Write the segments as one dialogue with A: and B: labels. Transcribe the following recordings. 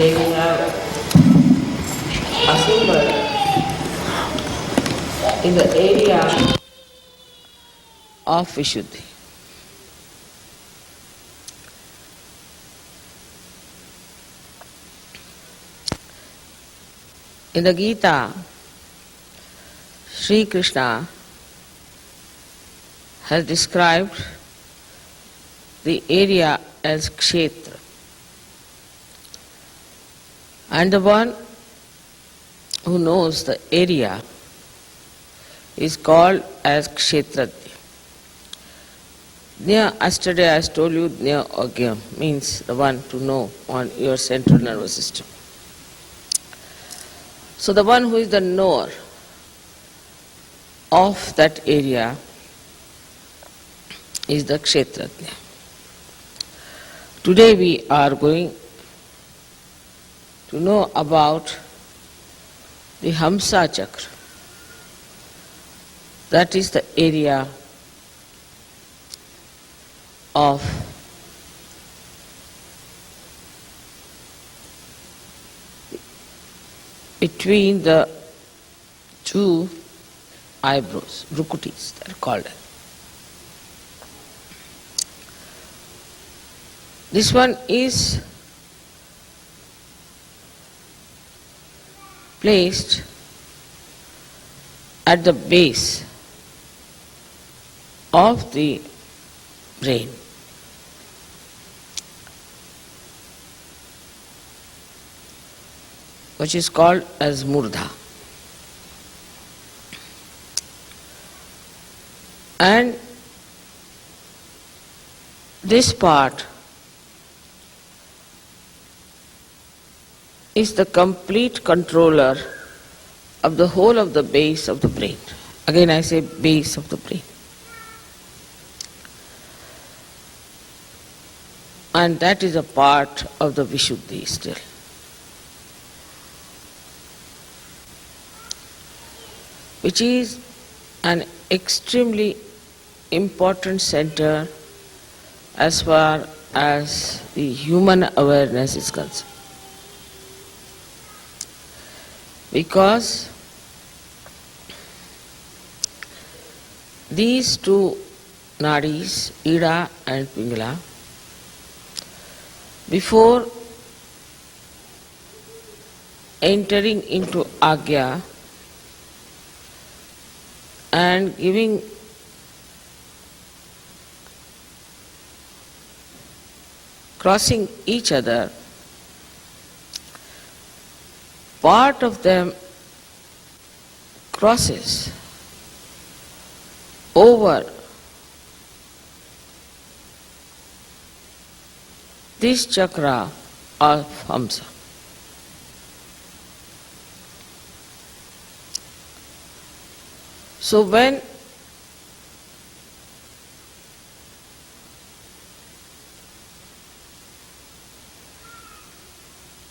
A: Today we have a symbol in the area of Vishuddhi. In the Gita, Sri Krishna has described the area as Kshetra. And the one who knows the area is called as Kshetratya. Jna, yesterday I told you, Jna Agya means the one to know on your central nervous system. So the one who is the knower of that area is the Kshetratya. Today we are going to know about the Hamsa Chakra. That is the area of between the two eyebrows, Brukutis, they are called. This one is placed at the base of the brain. Which is called as Murdha. And this part is the complete controller of the whole of the base of the brain. Again I say base of the brain. And that is a part of the Vishuddhi still. Which is an extremely important center as far as the human awareness is concerned. Because these two nadis, Ida and Pingala, before entering into Agya and giving crossing each other, part of them crosses over this chakra of Hamsa. So when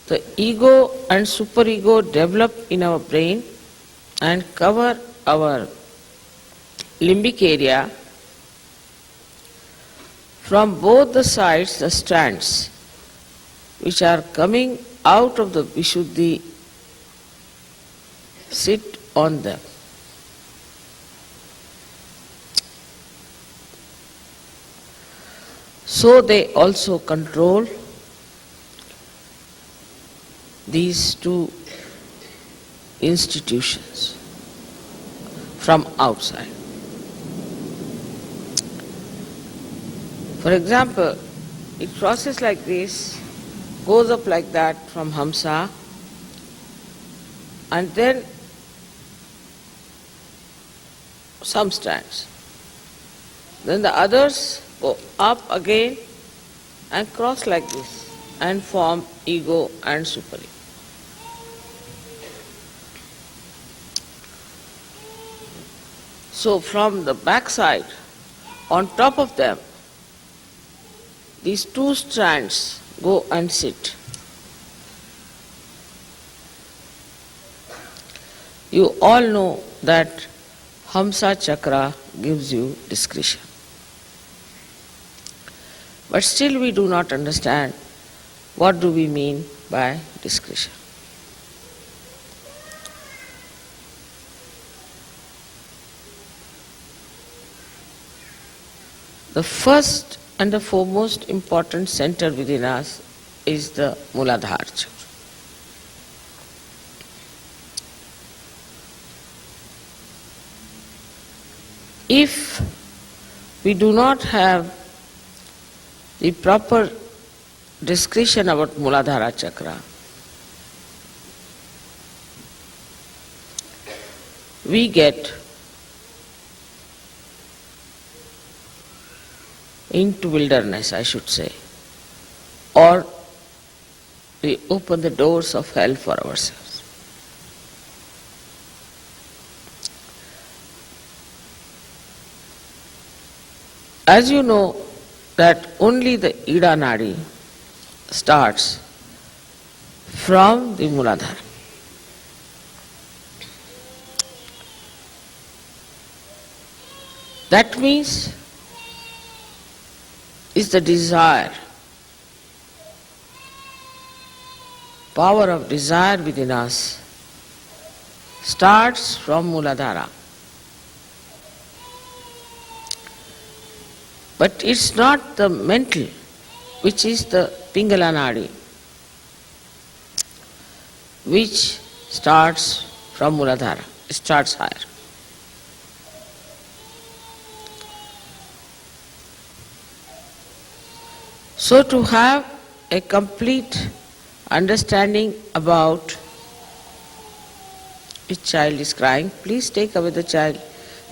A: the ego and superego develop in our brain and cover our limbic area, from both the sides the strands which are coming out of the Vishuddhi sit on them. So they also control these two institutions from outside. For example, it crosses like this, goes up like that from Hamsa, and then some strands. Then the others go up again and cross like this and form ego and superego. So from the back side, on top of them, these two strands go and sit. You all know that Hamsa Chakra gives you discretion. But still we do not understand what do we mean by discretion? The first and the foremost important center within us is the Muladhara chakra. If we do not have the proper discretion about Muladhara chakra, we get into wilderness, I should say, or we open the doors of hell for ourselves. As you know that only the Ida Nadi starts from the Muladhara. That means is the desire, power of desire within us starts from Muladhara. But it's not the mental, which is the Pingala Nadi, which starts from Muladhara, it starts higher. So to have a complete understanding about which child is crying, please take away the child.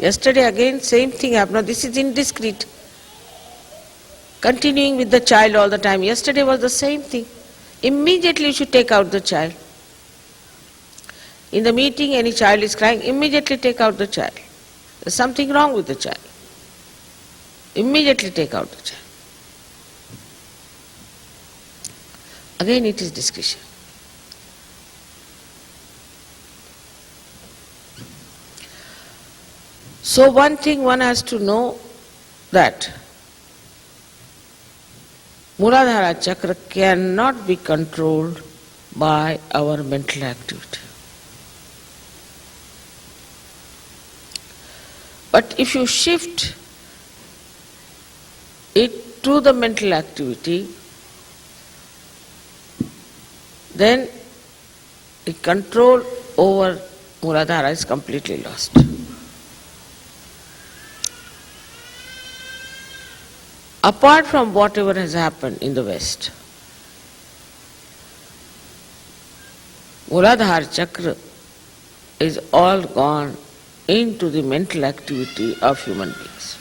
A: Yesterday again same thing happened. Now this is indiscreet. Continuing with the child all the time. Yesterday was the same thing. Immediately you should take out the child. In the meeting any child is crying, immediately take out the child. There's something wrong with the child. Immediately take out the child. Again it is discretion. So one thing one has to know that Muladhara chakra cannot be controlled by our mental activity. But if you shift it to the mental activity, then the control over Muladhara is completely lost. Apart from whatever has happened in the West, Muladhara chakra is all gone into the mental activity of human beings.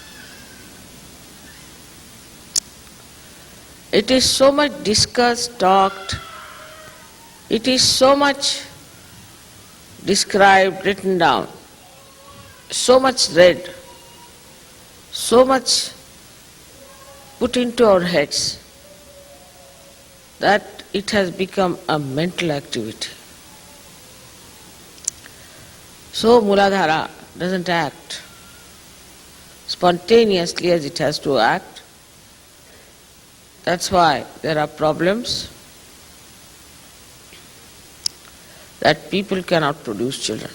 A: It is so much discussed, talked, it is so much described, written down, so much read, so much put into our heads that it has become a mental activity. So Muladhara doesn't act spontaneously as it has to act. That's why there are problems that people cannot produce children.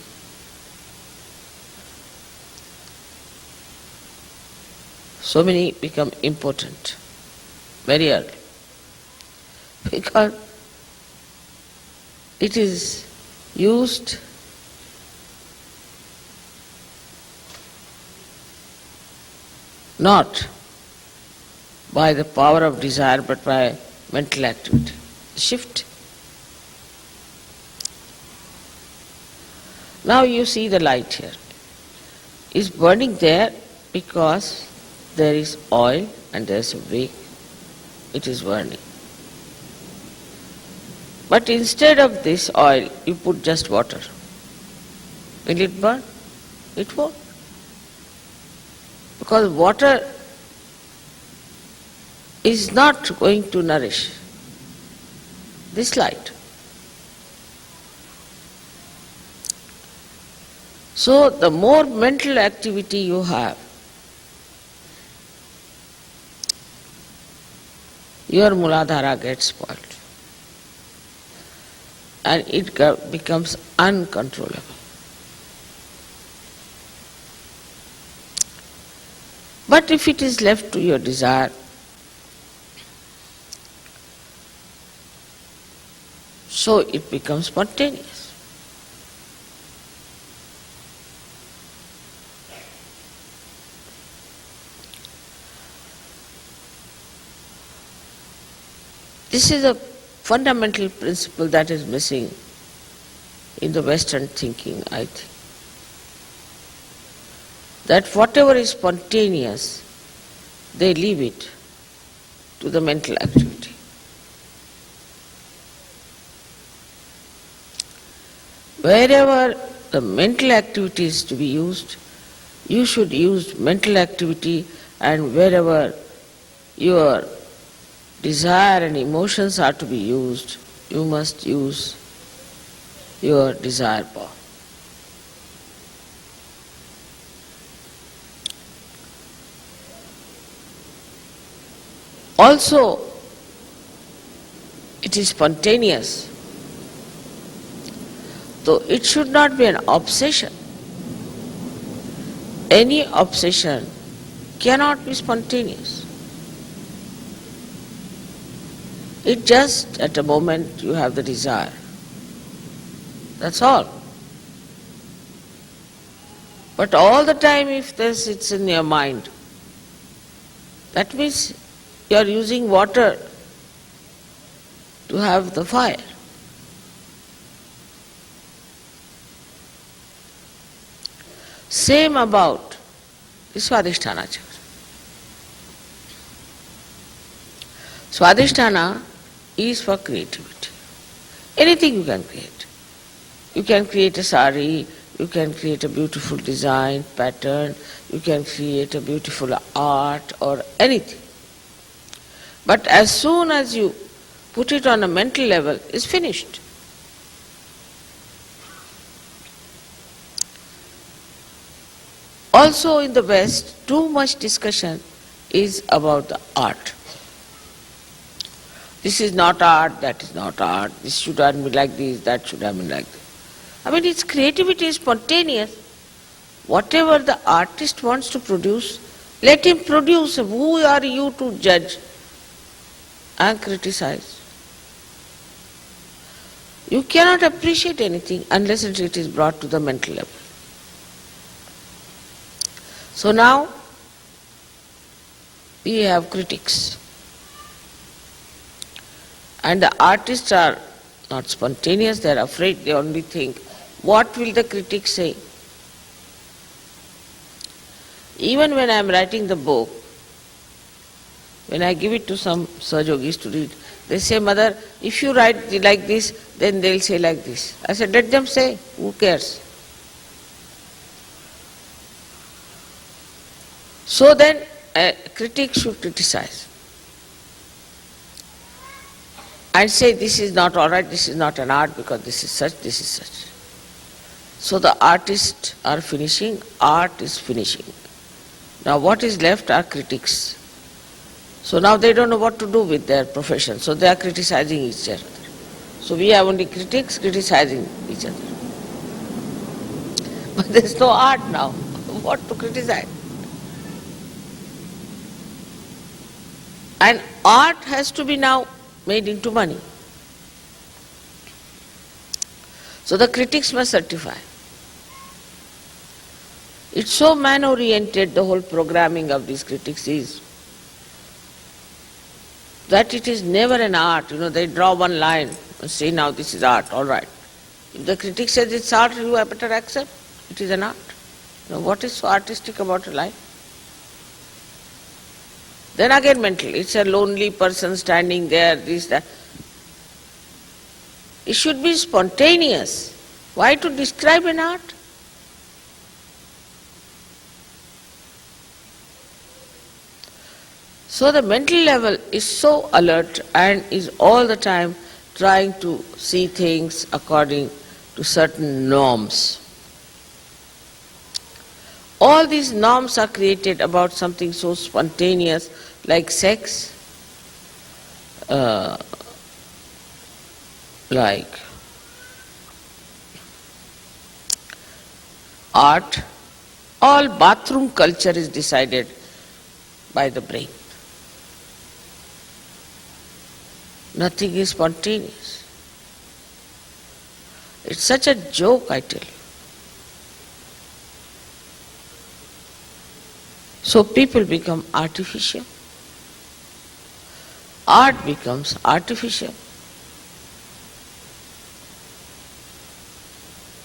A: So many become impotent very early because it is used not by the power of desire but by mental activity. Shift. Now you see the light here. It's burning there because there is oil and there is a wick. It is burning. But instead of this oil, you put just water. Will it burn? It won't. Because water is not going to nourish this light. So the more mental activity you have, your Muladhara gets spoiled. and it becomes uncontrollable. But if it is left to your desire, so it becomes spontaneous. This is a fundamental principle that is missing in the Western thinking, I think. That whatever is spontaneous, they leave it to the mental activity. Wherever the mental activity is to be used, you should use mental activity, and wherever your desire and emotions are to be used, you must use your desire power. Also, it is spontaneous, though it should not be an obsession. Any obsession cannot be spontaneous. It just at a moment you have the desire. That's all. But all the time if this it's in your mind, that means you are using water to have the fire. Same about the Swadhisthana chakra. Swadhisthana is for creativity. Anything you can create. You can create a sari, you can create a beautiful design, pattern, you can create a beautiful art or anything. But as soon as you put it on a mental level, it's finished. Also in the West, too much discussion is about the art. This is not art, that is not art, this should have been like this, that should have been like this. I mean, its creativity is spontaneous. Whatever the artist wants to produce, let him produce. Who are you to judge and criticize? You cannot appreciate anything unless it is brought to the mental level. So now, we have critics. And the artists are not spontaneous, they are afraid, they only think, what will the critics say? Even when I am writing the book, when I give it to some Sahajogis to read, they say, Mother, if you write like this, then they'll say like this. I said, let them say, who cares? So then, a critic should criticize and say this is not all right, this is not an art because this is such, this is such. So the artists are finishing, art is finishing. Now what is left are critics. So now they don't know what to do with their profession, so they are criticizing each other. So we have only critics criticizing each other. But there is no art now. What to criticize? And art has to be now made into money. So the critics must certify. It's so man-oriented, the whole programming of these critics is, that it is never an art. They draw one line and say, now this is art, all right. If the critic says it's art, you have better accept it is an art. What is so artistic about a line? Then again mental, it's a lonely person standing there, this, that. It should be spontaneous. Why to describe an art? So the mental level is so alert and is all the time trying to see things according to certain norms. All these norms are created about something so spontaneous like sex, like art, all bathroom culture is decided by the brain. Nothing is spontaneous. It's such a joke, I tell you. So people become artificial. Art becomes artificial.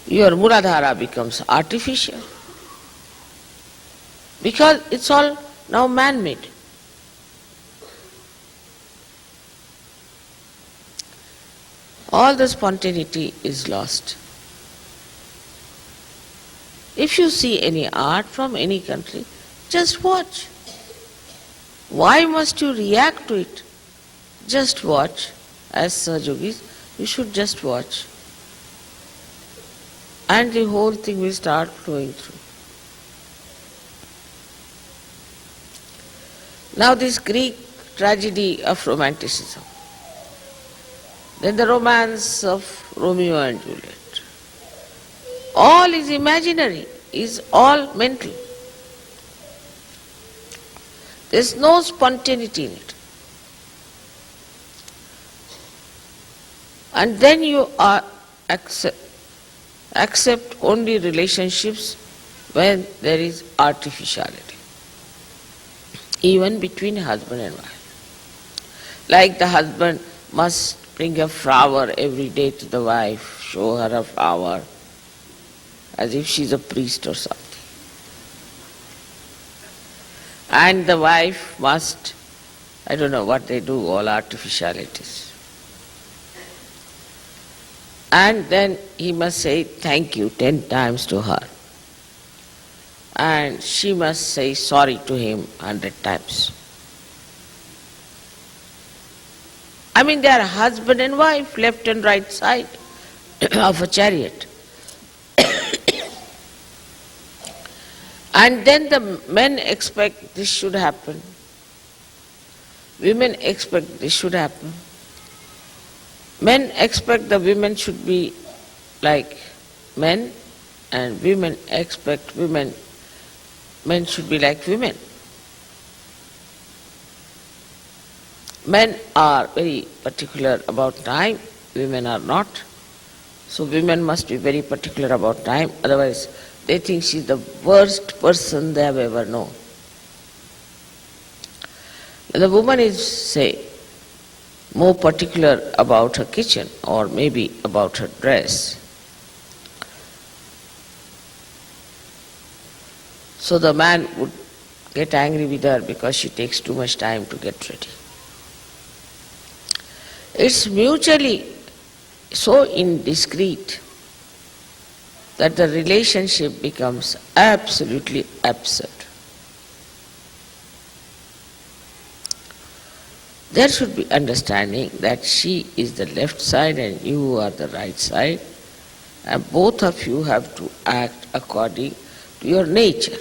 A: Your Muladhara becomes artificial. Because it's all now man-made. All the spontaneity is lost. If you see any art from any country, just watch. Why must you react to it? Just watch. As Sahajogis, you should just watch. And the whole thing will start flowing through. Now this Greek tragedy of romanticism. Then the romance of Romeo and Juliet. All is imaginary, is all mental. There's no spontaneity in it. And then you are accept only relationships when there is artificiality, even between husband and wife. Like the husband must bring a flower every day to the wife, show her a flower, as if she's a priest or something. And the wife must, I don't know what they do, all artificialities. And then he must say thank you 10 times to her. And she must say sorry to him 100 times. I mean, they are husband and wife, left and right side of a chariot. And then the men expect this should happen. Women expect this should happen. Men expect the women should be like men, and women expect men should be like women. Men are very particular about time, women are not. So women must be very particular about time, otherwise they think she's the worst person they have ever known. The woman is, say, more particular about her kitchen or maybe about her dress. So the man would get angry with her because she takes too much time to get ready. It's mutually so indiscreet that the relationship becomes absolutely absurd. There should be understanding that she is the left side and you are the right side, and both of you have to act according to your nature.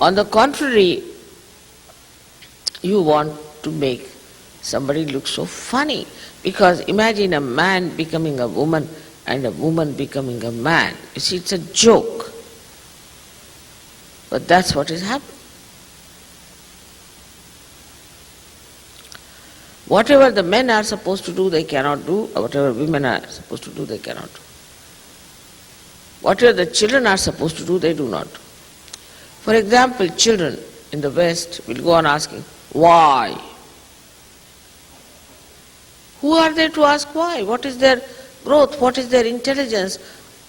A: On the contrary, you want to make somebody look so funny, because imagine a man becoming a woman and a woman becoming a man. You see, it's a joke. But that's what is happening. Whatever the men are supposed to do, they cannot do. Whatever women are supposed to do, they cannot do. Whatever the children are supposed to do, they do not do. For example, children in the West will go on asking, why? Who are they to ask why? What is their growth? What is their intelligence?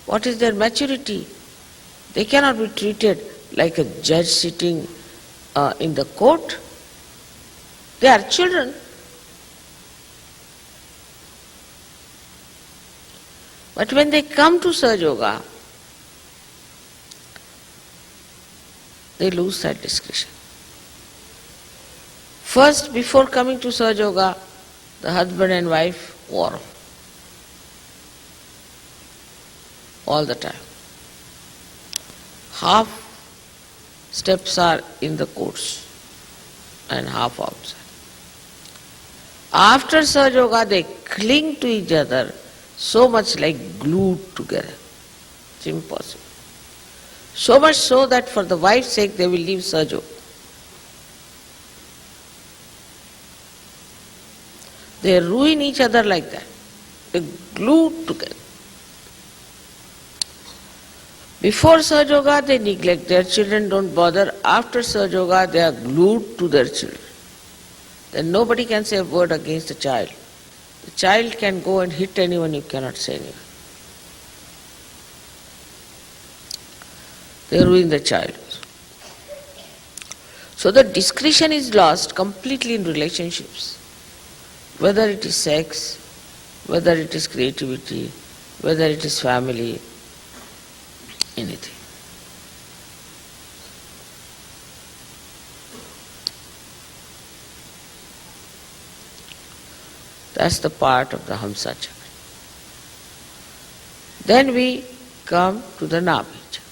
A: What is their maturity? They cannot be treated like a judge sitting in the court. They are children. But when they come to Sahaja Yoga, they lose that discretion. First, before coming to Sahaja Yoga, the husband and wife quarrel all the time. Half steps are in the courts and half outside. After Sahaja Yoga, they cling to each other so much like glued together. It's impossible. So much so that for the wife's sake they will leave Sahaja. They ruin each other like that. They're glued together. Before Sahaja they neglect their children, don't bother. After Sahaja they are glued to their children. Then nobody can say a word against the child. The child can go and hit anyone, you cannot say anything. They ruin the child. So the discretion is lost completely in relationships. Whether it is sex, whether it is creativity, whether it is family, anything. That's the part of the Hamsa Chakra. Then we come to the Nabhi Chakra.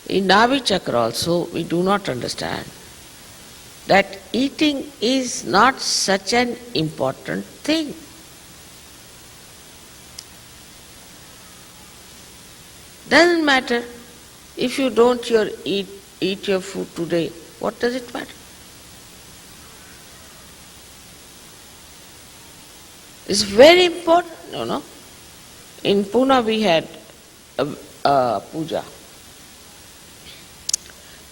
A: In Nabhi Chakra also we do not understand that eating is not such an important thing. Doesn't matter if you don't eat your food today, what does it matter? It's very important, you know. In Pune we had a puja,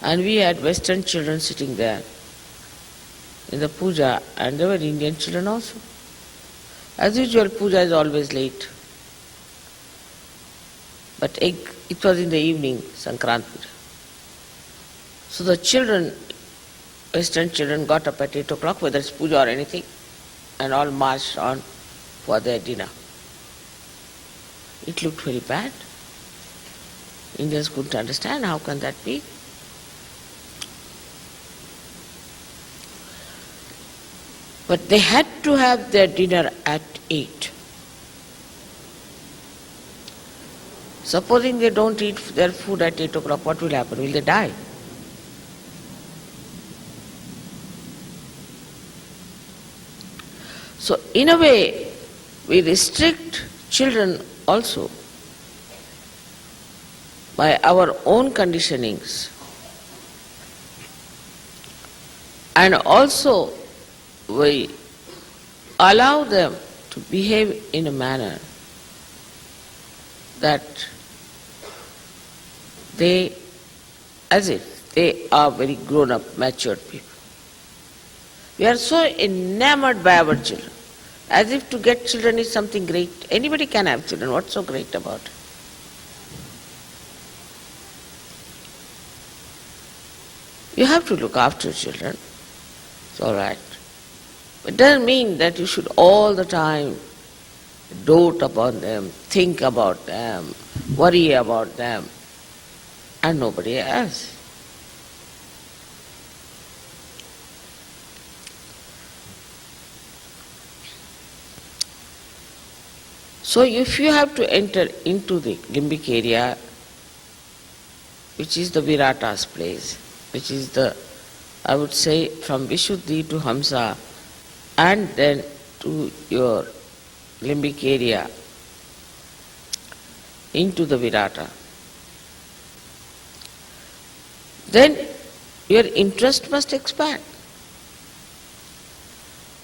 A: and we had Western children sitting there in the puja, and there were Indian children also. As usual, puja is always late. But it was in the evening, Sankrant puja. So the children, Western children, got up at 8 o'clock, whether it's puja or anything, and all marched on for their dinner. It looked very bad. Indians couldn't understand, how can that be? But they had to have their dinner at 8. Supposing they don't eat their food at 8 o'clock, what will happen? Will they die? So in a way, we restrict children also by our own conditionings, and also we allow them to behave in a manner that they, as if they are very grown-up, matured people. We are so enamored by our children, as if to get children is something great. Anybody can have children, what's so great about it? You have to look after children, it's all right. It doesn't mean that you should all the time dote upon them, think about them, worry about them, and nobody else. So if you have to enter into the limbic area, which is the Virata's place, which is the, I would say, from Vishuddhi to Hamsa, and then to your limbic area, into the Virata, then your interest must expand.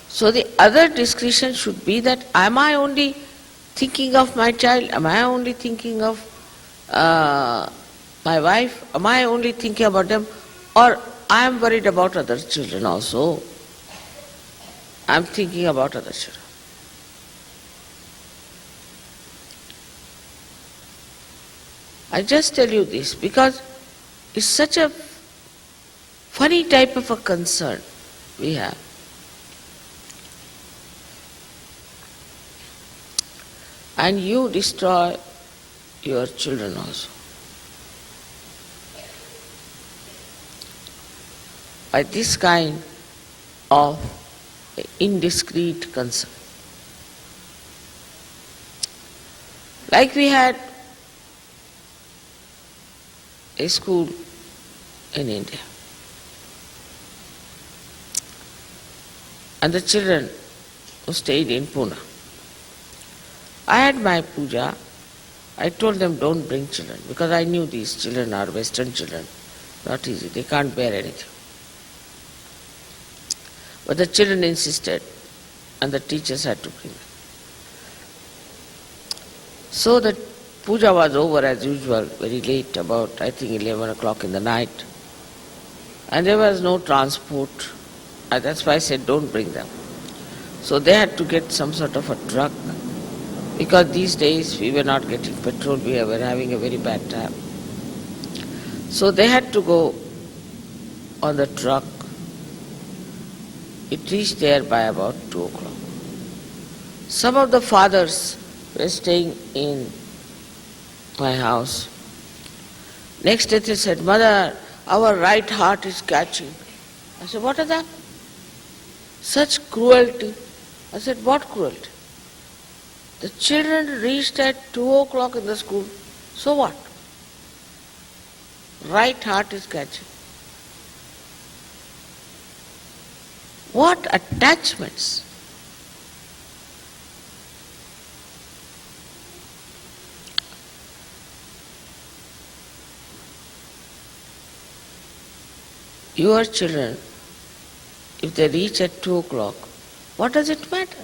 A: So the other discretion should be that, am I only thinking of my child? Am I only thinking of my wife? Am I only thinking about them? Or I am worried about other children also. I am thinking about other children. I just tell you this because it's such a funny type of a concern we have. And you destroy your children also by this kind of indiscreet concern. Like we had a school in India, and the children who stayed in Pune, I had my puja. I told them don't bring children because I knew these children are Western children. Not easy, they can't bear anything. But the children insisted and the teachers had to bring them. So the puja was over as usual, very late, about I think 11 o'clock in the night. And there was no transport. And that's why I said don't bring them. So they had to get some sort of a truck, because these days we were not getting petrol, we were having a very bad time. So they had to go on the truck. It reached there by about 2 o'clock. Some of the fathers were staying in my house. Next day they said, Mother, our right heart is catching. I said, what is that? Such cruelty. I said, what cruelty? The children reached at 2 o'clock in the school. So what? Right heart is catching. What attachments! Your children, if they reach at 2 o'clock, what does it matter?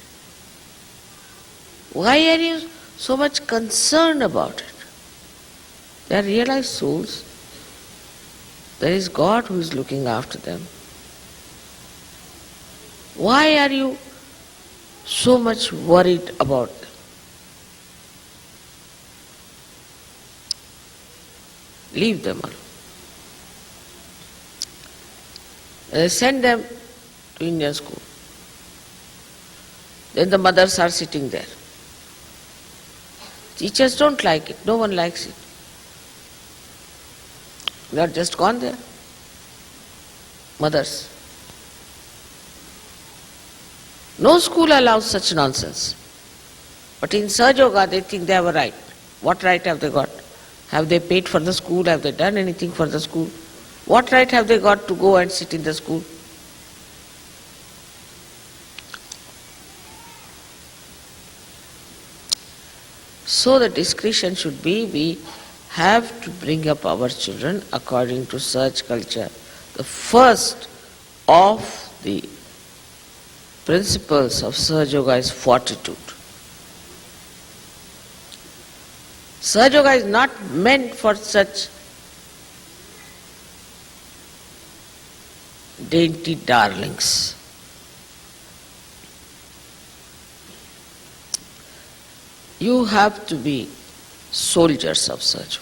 A: Why are you so much concerned about it? They are realized souls. There is God who is looking after them. Why are you so much worried about them? Leave them alone. Send them to Indian school. Then the mothers are sitting there. Teachers don't like it. No one likes it. They are just gone there. Mothers. No school allows such nonsense. But in Sahaja Yoga they think they have a right. What right have they got? Have they paid for the school? Have they done anything for the school? What right have they got to go and sit in the school? So the discretion should be, we have to bring up our children according to such culture. The first of the principles of Sahaja Yoga is fortitude. Sahaja Yoga is not meant for such dainty darlings. You have to be soldiers of Sahaja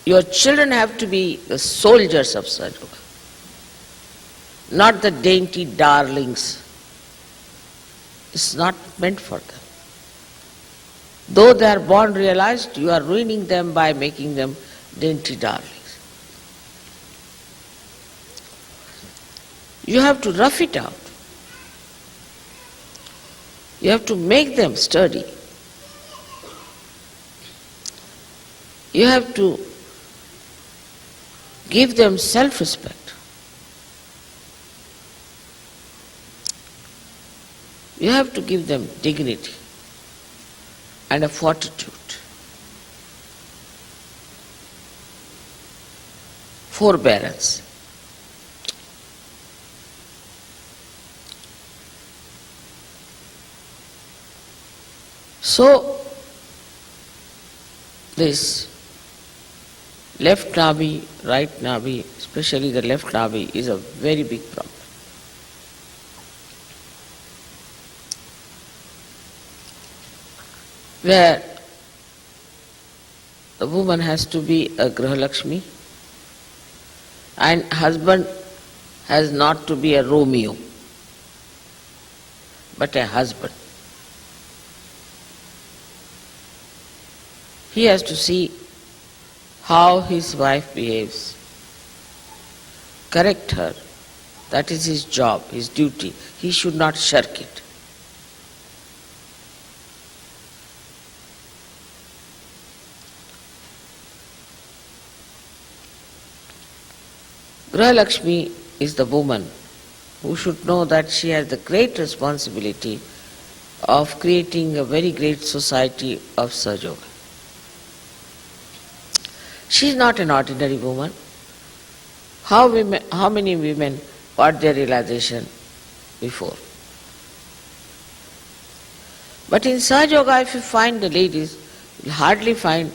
A: Yoga. Your children have to be the soldiers of Sahaja Yoga, not the dainty darlings. It's not meant for them. Though they are born realized, you are ruining them by making them dainty darlings. You have to rough it out. You have to make them sturdy. You have to give them self-respect. You have to give them dignity and a fortitude. Forbearance. So, this left nabi, right nabi, especially the left nabi, is a very big problem. Where the woman has to be a Grihalakshmi and husband has not to be a Romeo, but a husband. He has to see how his wife behaves, correct her. That is his job, his duty. He should not shirk it. Grihalakshmi is the woman who should know that she has the great responsibility of creating a very great society of Sahaja Yoga. She is not an ordinary woman. How many women got their realization before? But in Sahaja Yoga, if you find the ladies, you'll hardly find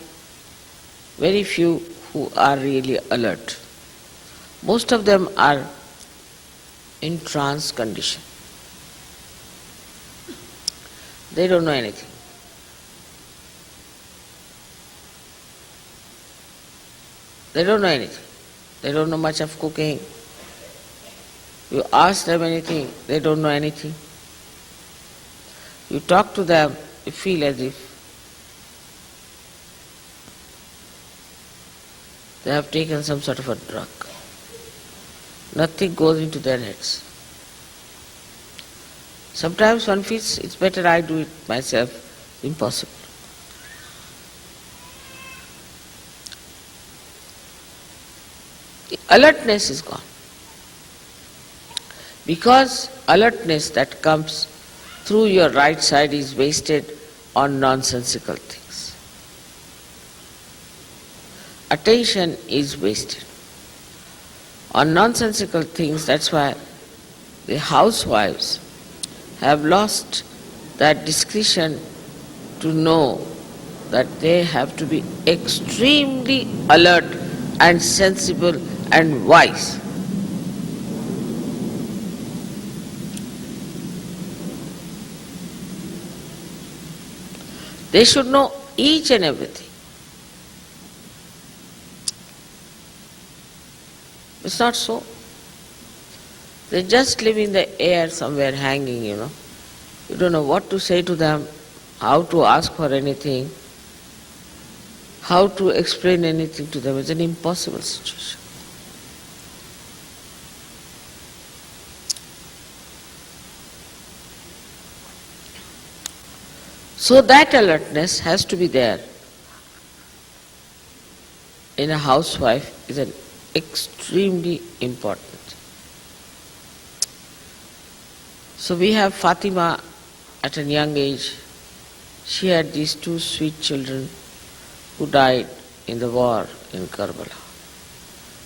A: very few who are really alert. Most of them are in trance condition. They don't know anything. They don't know anything. They don't know much of cooking. You ask them anything, they don't know anything. You talk to them, you feel as if they have taken some sort of a drug. Nothing goes into their heads. Sometimes one feels it's better I do it myself. Impossible. The alertness is gone. Because alertness that comes through your right side is wasted on nonsensical things. Attention is wasted on nonsensical things. That's why the housewives have lost that discretion to know that they have to be extremely alert and sensible and wise. They should know each and everything. It's not so. They just live in the air somewhere hanging, You don't know what to say to them, how to ask for anything, how to explain anything to them. It's an impossible situation. So that alertness has to be there in a housewife is an extremely important. So we have Fatima at a young age. She had these two sweet children who died in the war in Karbala.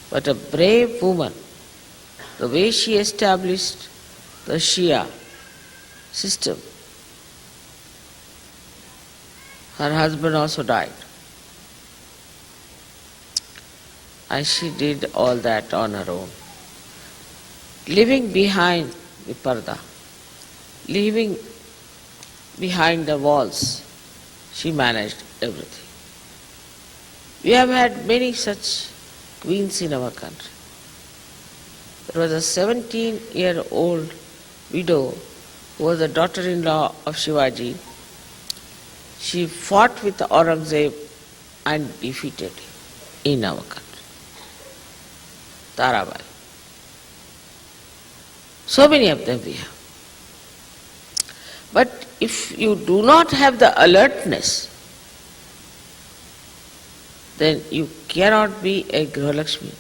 A: But a brave woman, the way she established the Shia system, her husband also died. And she did all that on her own. Living behind the parda, living behind the walls, she managed everything. We have had many such queens in our country. There was a 17-year-old widow who was the daughter-in-law of Shivaji. She fought with Aurangzeb and defeated him in our country. Tarabai. So many of them we have. But if you do not have the alertness, then you cannot be a Grihalakshmi.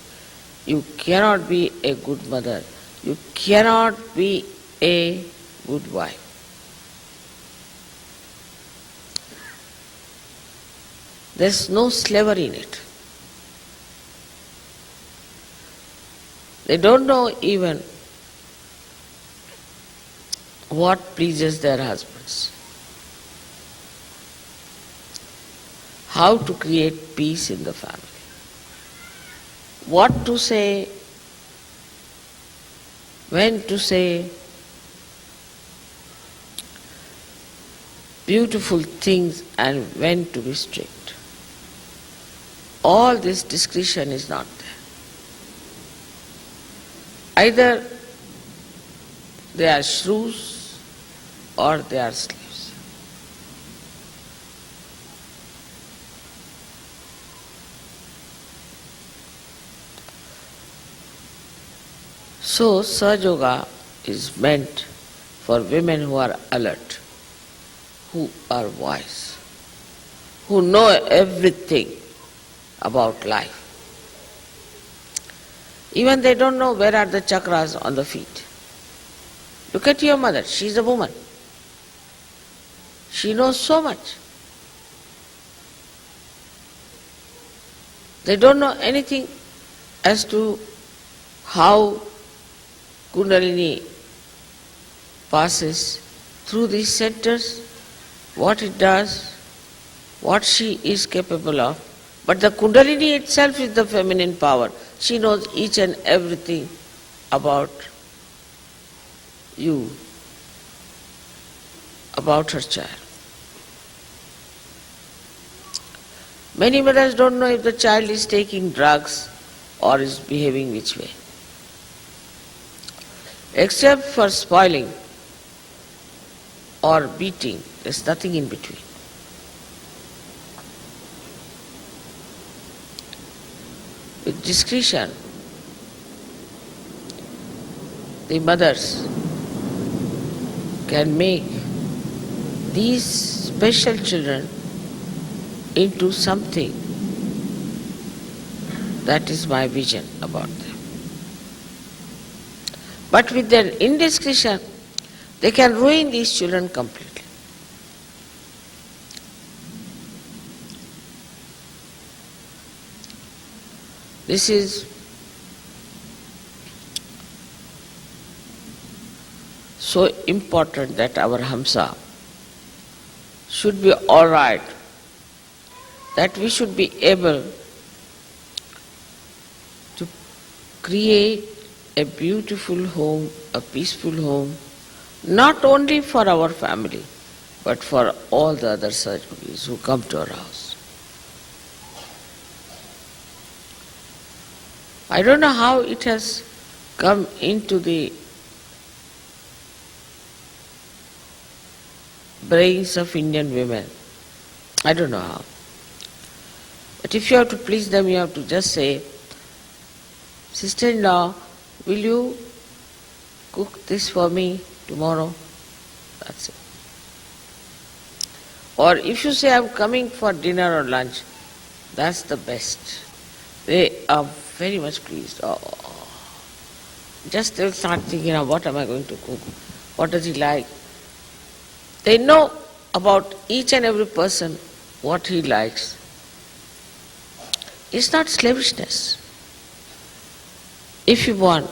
A: You cannot be a good mother. You cannot be a good wife. There's no slavery in it. They don't know even what pleases their husbands. How to create peace in the family. What to say, when to say, beautiful things and when to be strict. All this discretion is not there. Either they are shrews or they are slaves. So Sahaja Yoga is meant for women who are alert, who are wise, who know everything about life. Even they don't know where are the chakras on the feet. Look at your mother, she's a woman. She knows so much. They don't know anything as to how Kundalini passes through these centers, what it does, what she is capable of. But the Kundalini itself is the feminine power. She knows each and everything about you, about her child. Many mothers don't know if the child is taking drugs or is behaving which way. Except for spoiling or beating, there's nothing in between. With discretion, the mothers can make these special children into something. That is my vision about them. But with their indiscretion, they can ruin these children completely. This is so important that our Hamsa should be all right, that we should be able to create a beautiful home, a peaceful home, not only for our family, but for all the other Sajjogis who come to our house. I don't know how it has come into the brains of Indian women. I don't know how. But if you have to please them, you have to just say, "Sister-in-law, will you cook this for me tomorrow?" That's it. Or if you say, "I'm coming for dinner or lunch," that's the best. They are very much pleased. Oh. Just they'll start thinking, what am I going to cook? What does he like? They know about each and every person what he likes. It's not slavishness. If you want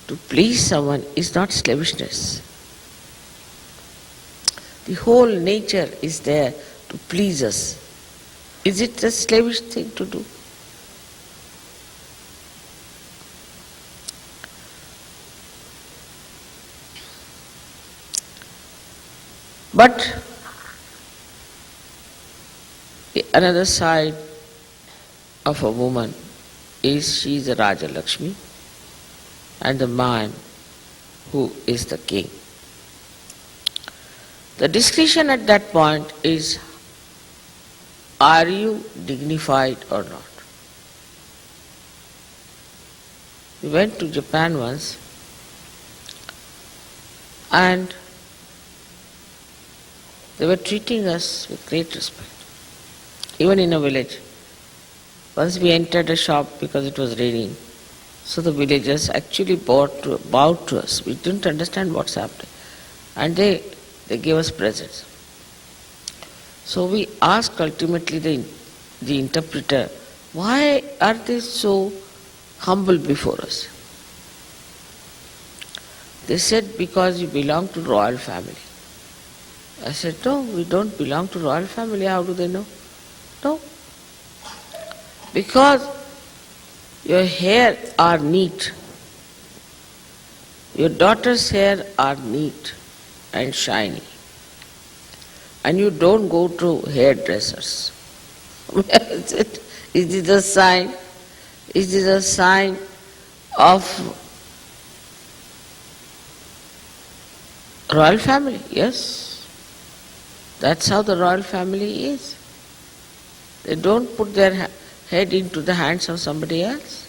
A: to please someone, it's not slavishness. The whole nature is there to please us. Is it a slavish thing to do? But another side of a woman is she is a Raja Lakshmi and the man who is the king. The discretion at that point is, are you dignified or not? We went to Japan once and they were treating us with great respect, even in a village. Once we entered a shop because it was raining, so the villagers actually bowed to us. We didn't understand what's happening. And they gave us presents. So we asked ultimately the interpreter, why are they so humble before us? They said, because you belong to royal family. I said, no, we don't belong to royal family. How do they know? No. Because your hair are neat. Your daughter's hair are neat and shiny. And you don't go to hairdressers. Is this a sign? Is this a sign of royal family? Yes. That's how the royal family is. They don't put their head into the hands of somebody else.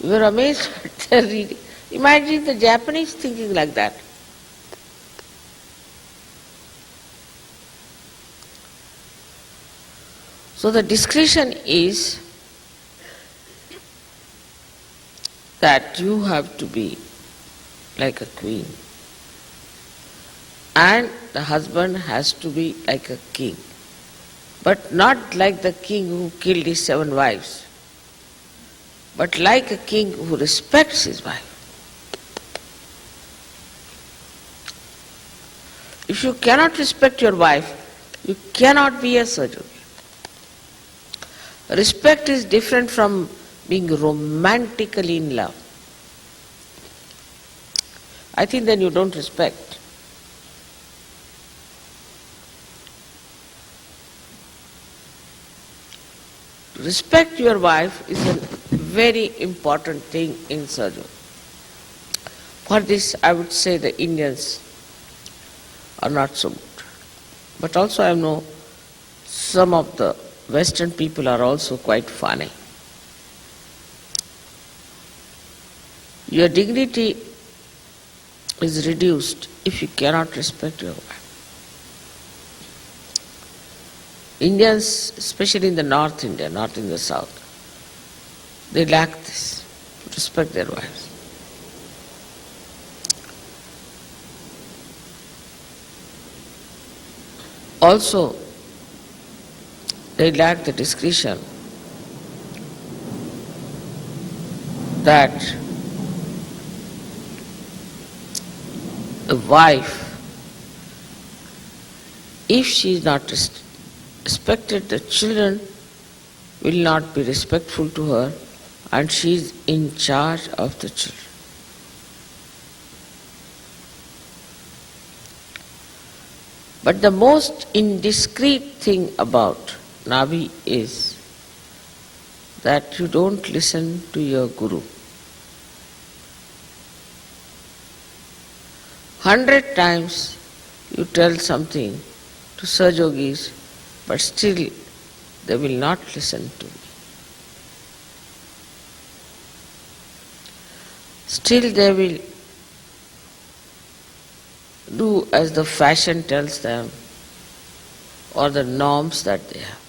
A: We were amazed at their reading. Imagine the Japanese thinking like that. So the discretion is that you have to be like a queen. And the husband has to be like a king. But not like the king who killed his 7 wives, but like a king who respects his wife. If you cannot respect your wife, you cannot be a Sahaja. Respect is different from being romantically in love. I think then you don't respect. Respect your wife is a very important thing in Sahaja. For this, I would say the Indians are not so good. But also I know some of the Western people are also quite funny. Your dignity is reduced if you cannot respect your wife. Indians, especially in the North India, not in the South, they lack this, to respect their wives. Also, they lack the discretion that a wife, if she is not respected, the children will not be respectful to her, and she is in charge of the children. But the most indiscreet thing about Navi is that you don't listen to your Guru. 100 times you tell something to Sahajogis, but still they will not listen to me. Still they will do as the fashion tells them or the norms that they have.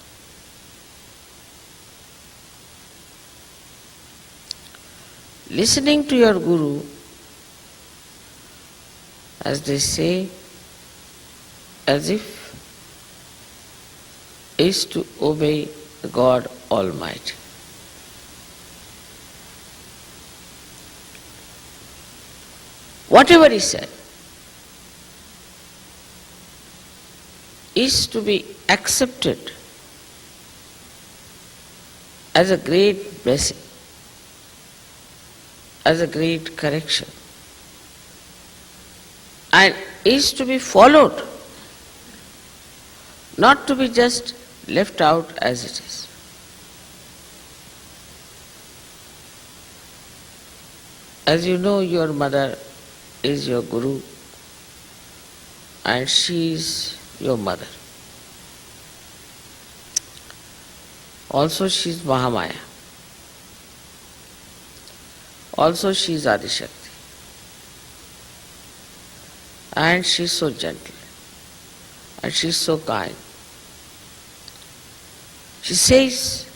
A: Listening to your Guru, as they say, as if is to obey God Almighty. Whatever he said is to be accepted as a great blessing, as a great correction, and is to be followed, not to be just left out as it is. As you know, your mother is your Guru and she is your mother. Also she is Mahamaya. Also she is Adishakti. And she is so gentle. And she is so kind. She says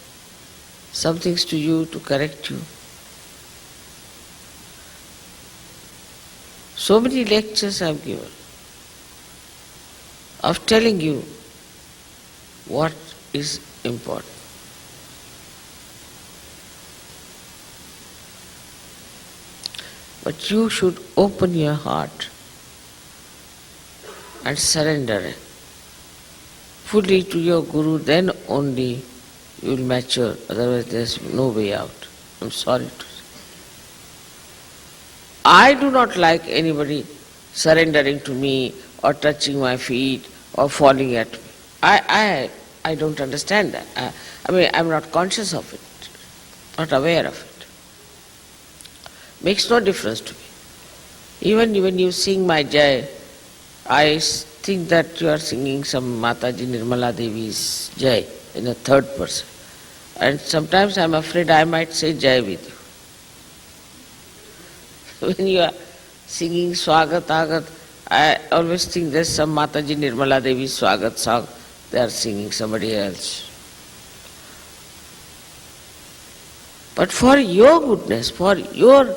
A: some things to you to correct you. So many lectures I have given of telling you what is important. But you should open your heart and surrender it fully to your Guru, then only you will mature, otherwise there is no way out. I am sorry to say. I do not like anybody surrendering to me or touching my feet or falling at me. I don't understand that. I am not conscious of it, not aware of it. Makes no difference to me. Even when you sing my Jai, I think that you are singing some Mataji Nirmala Devi's Jai in a third person. And sometimes I am afraid I might say Jai with you. When you are singing Swagat, Agat, I always think there's some Mataji Nirmala Devi Swagat song, they are singing somebody else. But for your goodness, for your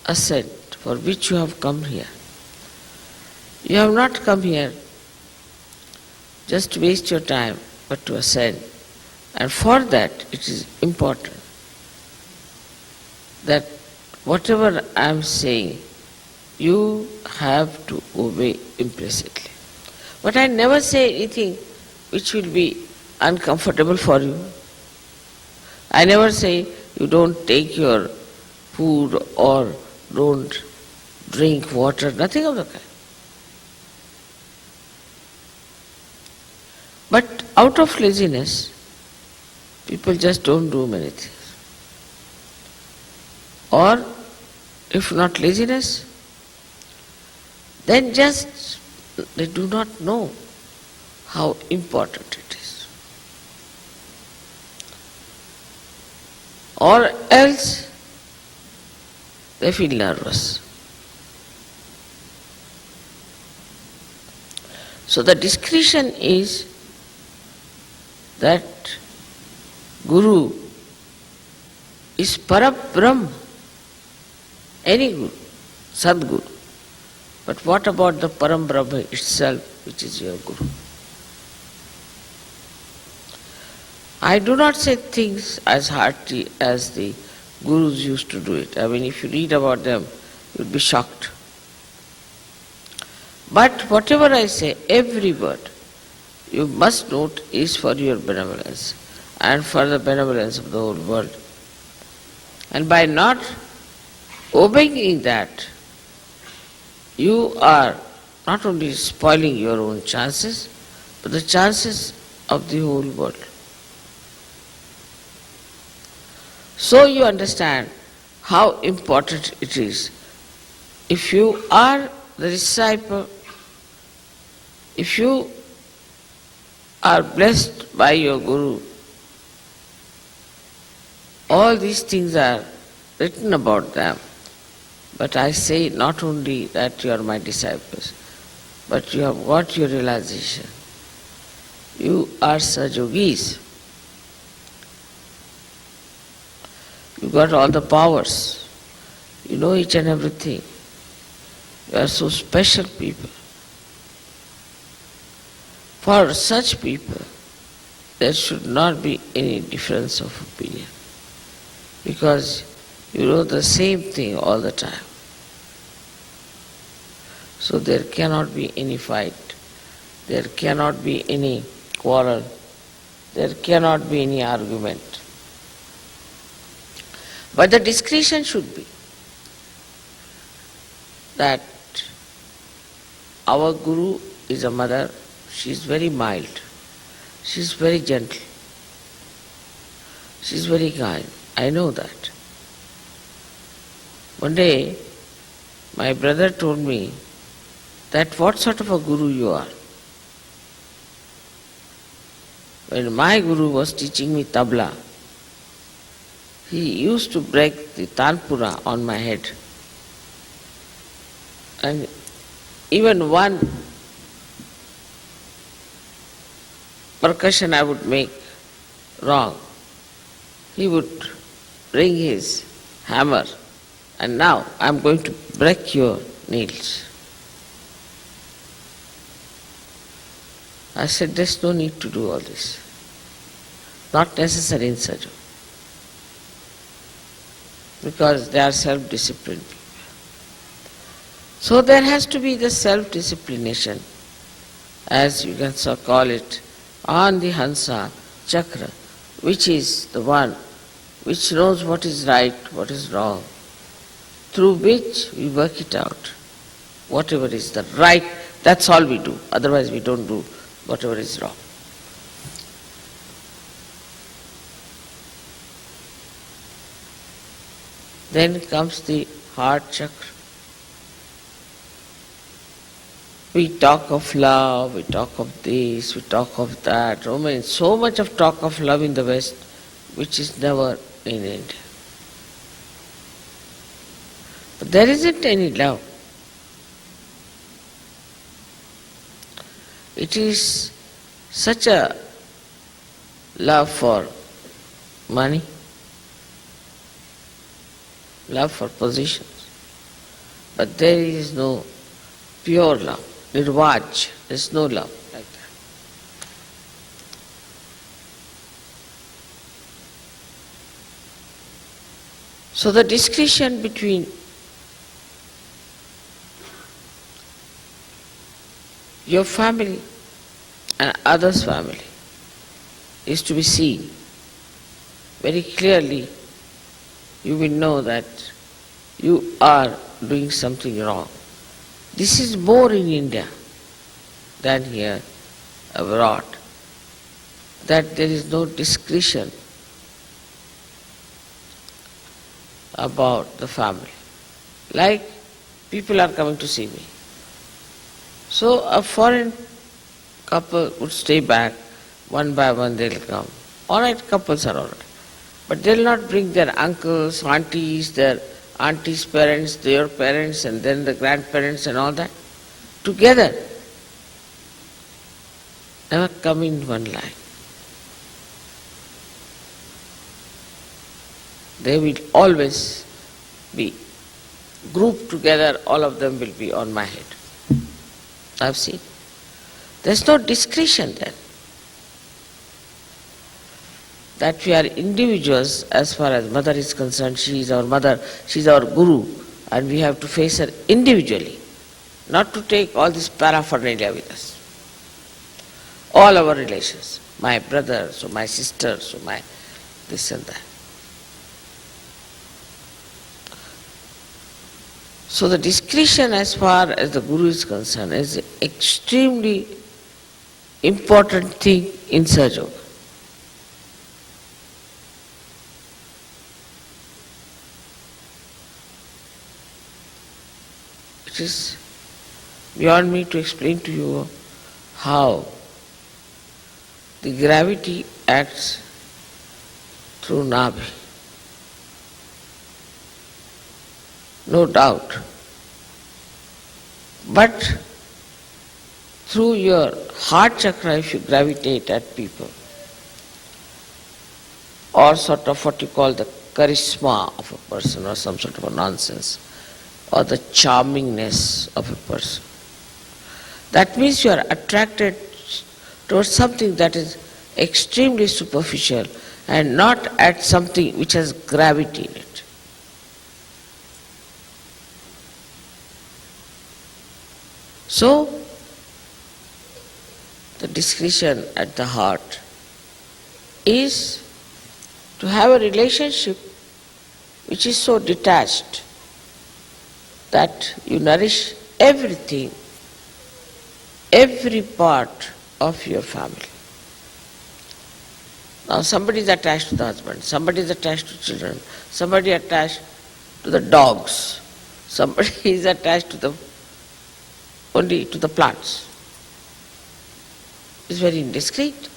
A: ascent, for which you have come here. You have not come here just to waste your time, but to ascend. And for that, it is important that whatever I am saying, you have to obey implicitly. But I never say anything which will be uncomfortable for you. I never say you don't take your food or don't drink water, nothing of the kind. But out of laziness, people just don't do many things. Or, if not laziness, then just they do not know how important it is. Or else they feel nervous. So the discretion is that Guru is Parabrahm, any Guru, Sadguru. But what about the Param Brahma itself, which is your Guru? I do not say things as hearty as the Gurus used to do it. I mean, if you read about them, you will be shocked. But whatever I say, every word, you must note is for your benevolence and for the benevolence of the whole world. And by not obeying that, you are not only spoiling your own chances, but the chances of the whole world. So you understand how important it is. If you are the disciple, if you are blessed by your Guru, all these things are written about them. But I say not only that you are my disciples, but you have got your realization. You are Sajogis. You got all the powers. You know each and everything. You are so special people. For such people, there should not be any difference of opinion. Because you know the same thing all the time. So there cannot be any fight. There cannot be any quarrel. There cannot be any argument. But the discretion should be that our Guru is a mother. She is very mild. She is very gentle. She is very kind. I know that. One day, my brother told me that what sort of a Guru you are. When my Guru was teaching me tabla, he used to break the tanpura on my head. And even one percussion I would make wrong, he would bring his hammer, and now I am going to break your nails. I said, there's no need to do all this. Not necessary in sadhu. Because they are self-disciplined people. So there has to be the self-disciplination, as you can so call it, on the Hansa Chakra, which is the one which knows what is right, what is wrong, through which we work it out. Whatever is the right, that's all we do. Otherwise we don't do whatever is wrong. Then comes the heart chakra. We talk of love, we talk of this, we talk of that. Oh man, so much of talk of love in the West, which is never in India. But there isn't any love. It is such a love for money, love for positions, but there is no pure love. Nirvaj, there is no love like that. So the discretion between your family and others' family is to be seen. Very clearly, you will know that you are doing something wrong. This is more in India than here abroad, that there is no discretion about the family. Like people are coming to see me. So a foreign couple would stay back, one by one they'll come. All right, couples are all right. But they'll not bring their uncles, aunties, their aunties' parents, their parents, and then the grandparents and all that together. Never come in one line. They will always be grouped together, all of them will be on my head. I've seen. There's no discretion then. That we are individuals as far as mother is concerned. She is our mother, she is our guru, and we have to face her individually, not to take all this paraphernalia with us. All our relations, my brothers or my sisters or my this and that. So the discretion as far as the guru is concerned is an extremely important thing in Sahaja Yoga. It is beyond me to explain to you how the gravity acts through Nabhi. No doubt. But through your heart chakra, if you gravitate at people, or sort of what you call the charisma of a person, or some sort of a nonsense, or the charmingness of a person, that means you are attracted towards something that is extremely superficial and not at something which has gravity in it. So, the discretion at the heart is to have a relationship which is so detached that you nourish everything, every part of your family. Now somebody is attached to the husband, somebody is attached to children, somebody attached to the dogs, somebody is attached to only to the plants. It's very indiscreet.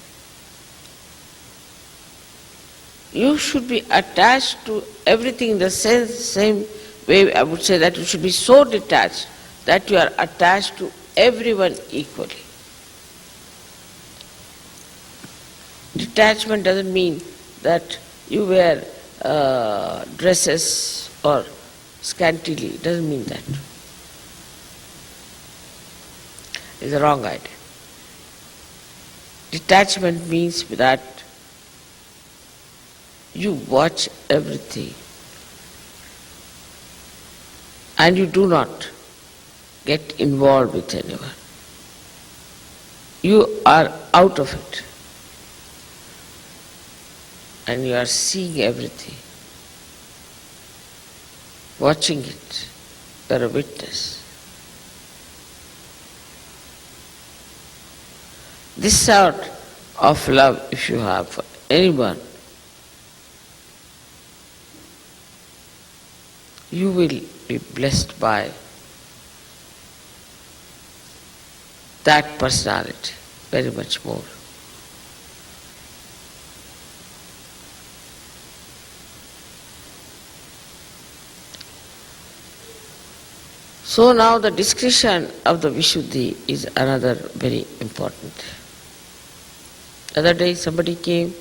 A: You should be attached to everything in the same way. I would say that you should be so detached that you are attached to everyone equally. Detachment doesn't mean that you wear dresses or scantily. It doesn't mean that. It's a wrong idea. Detachment means that you watch everything and you do not get involved with anyone. You are out of it and you are seeing everything, watching it. You are a witness. This sort of love, if you have for anyone, you will be blessed by that personality very much more. So now the discretion of the Vishuddhi is another very important. The other day somebody came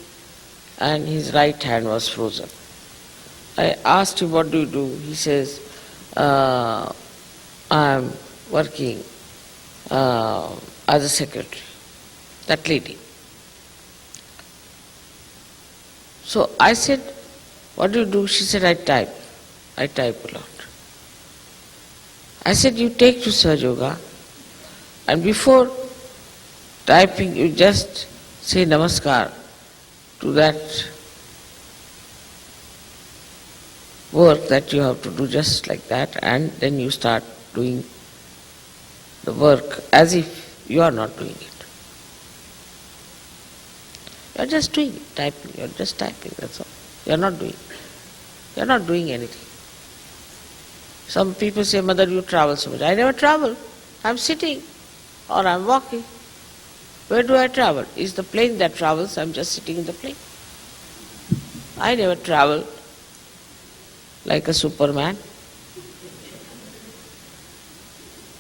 A: and his right hand was frozen. I asked him, what do you do? He says, I am working as a secretary, that lady. So I said, what do you do? She said, I type. I type a lot. I said, you take to Sahaja Yoga, and before typing you just say namaskar to that work that you have to do, just like that, and then you start doing the work as if you are not doing it. You are just doing it, typing, you are just typing, that's all. You are not doing. You are not doing anything. Some people say, Mother, you travel so much. I never travel. I am sitting or I am walking. Where do I travel? Is the plane that travels? I am just sitting in the plane. I never travel like a Superman.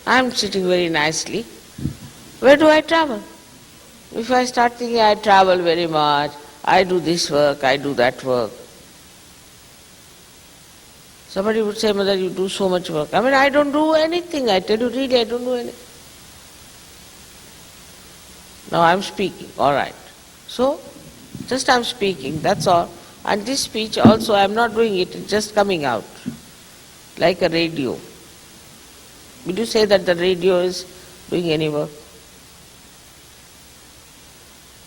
A: I am sitting very nicely. Where do I travel? If I start thinking I travel very much, I do this work, I do that work. Somebody would say, Mother, you do so much work. I mean, I don't do anything. I tell you really, I don't do anything. Now I am speaking, all right. So, just I am speaking, that's all. And this speech also, I am not doing it, it's just coming out, like a radio. Would you say that the radio is doing any work?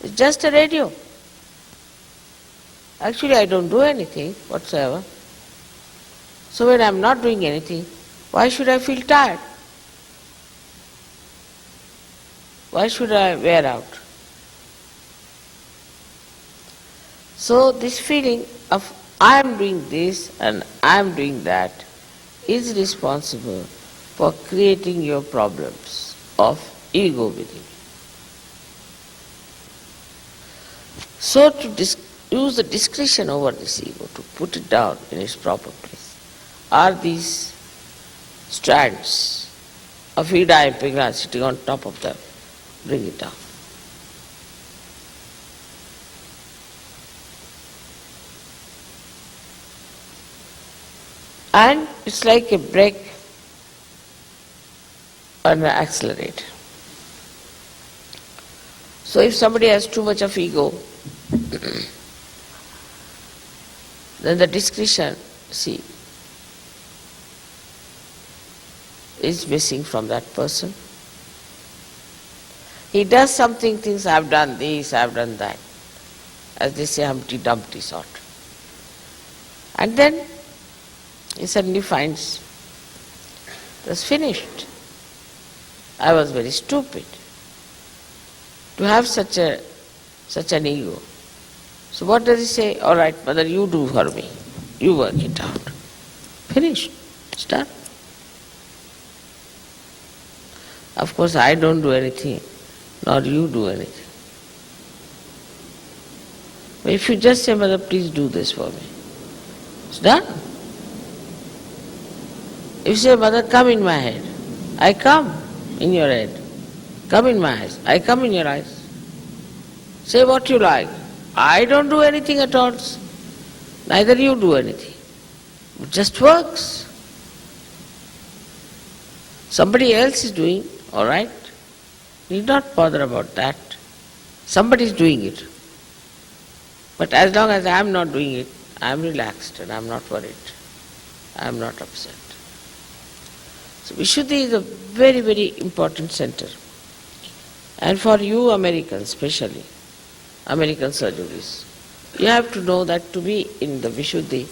A: It's just a radio. Actually, I don't do anything whatsoever. So when I am not doing anything, why should I feel tired? Why should I wear out? So this feeling of I am doing this and I am doing that is responsible for creating your problems of ego within. So to use the discretion over this ego, to put it down in its proper place, are these strands of Ida and Pingala sitting on top of them. Bring it down. And it's like a brake and an accelerator. So if somebody has too much of ego, then the discretion, see, is missing from that person. He does something, thinks, I have done this, I have done that. As they say, Humpty Dumpty sort. And then he suddenly finds, that's finished. I was very stupid to have such an ego. So what does he say? All right, Mother, you do for me. You work it out. Finished. It's done. Of course, I don't do anything, nor you do anything. But if you just say, Mother, please do this for me, it's done. If you say, Mother, come in my head, I come in your head. Come in my eyes, I come in your eyes. Say what you like. I don't do anything at all. Neither you do anything. It just works. Somebody else is doing, all right. Need not bother about that. Somebody is doing it. But as long as I am not doing it, I am relaxed and I am not worried. I am not upset. So Vishuddhi is a very, very important center. And for you Americans especially, American surgeries, you have to know that to be in the Vishuddhi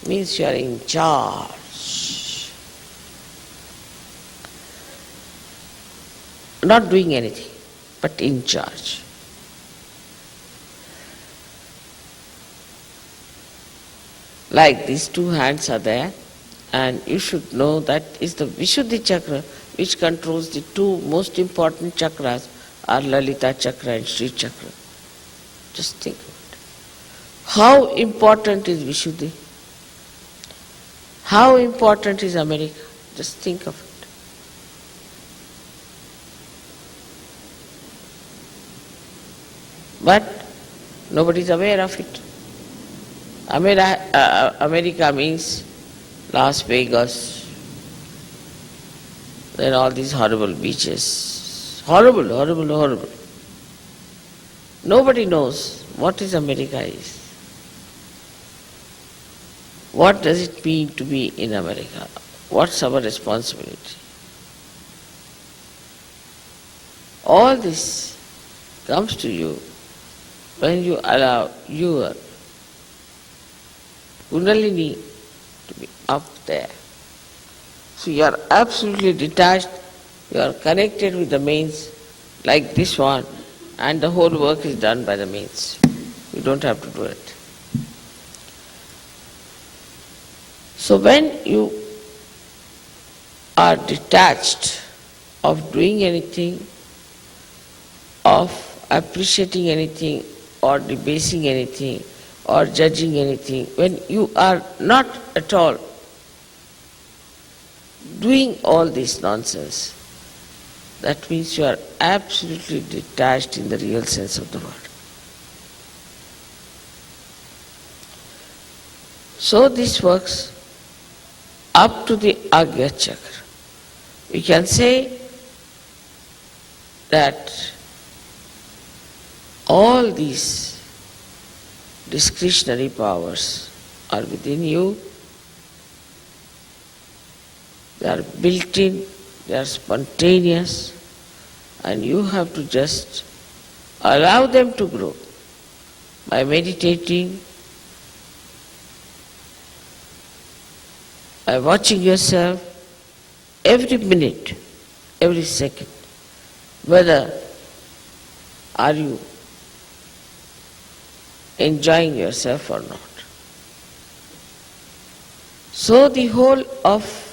A: means you are in charge. Not doing anything, but in charge. Like these two hands are there, and you should know that is the Vishuddhi chakra which controls the two most important chakras are Lalita chakra and Sri chakra. Just think of it. How important is Vishuddhi? How important is America? Just think of it. But nobody is aware of it. America means Las Vegas, Then all these horrible beaches. Horrible, horrible, horrible. Nobody knows what is America is. What does it mean to be in America? What's our responsibility? All this comes to you when you allow your Kundalini to be up there. So you are absolutely detached, you are connected with the mains like this one, and the whole work is done by the mains. You don't have to do it. So when you are detached of doing anything, of appreciating anything, or debasing anything, or judging anything, when you are not at all doing all this nonsense, that means you are absolutely detached in the real sense of the word. So this works up to the Agya Chakra. We can say that all these discretionary powers are within you. They are built in, they are spontaneous, and you have to just allow them to grow by meditating, by watching yourself every minute, every second, whether are you enjoying yourself or not. So the whole of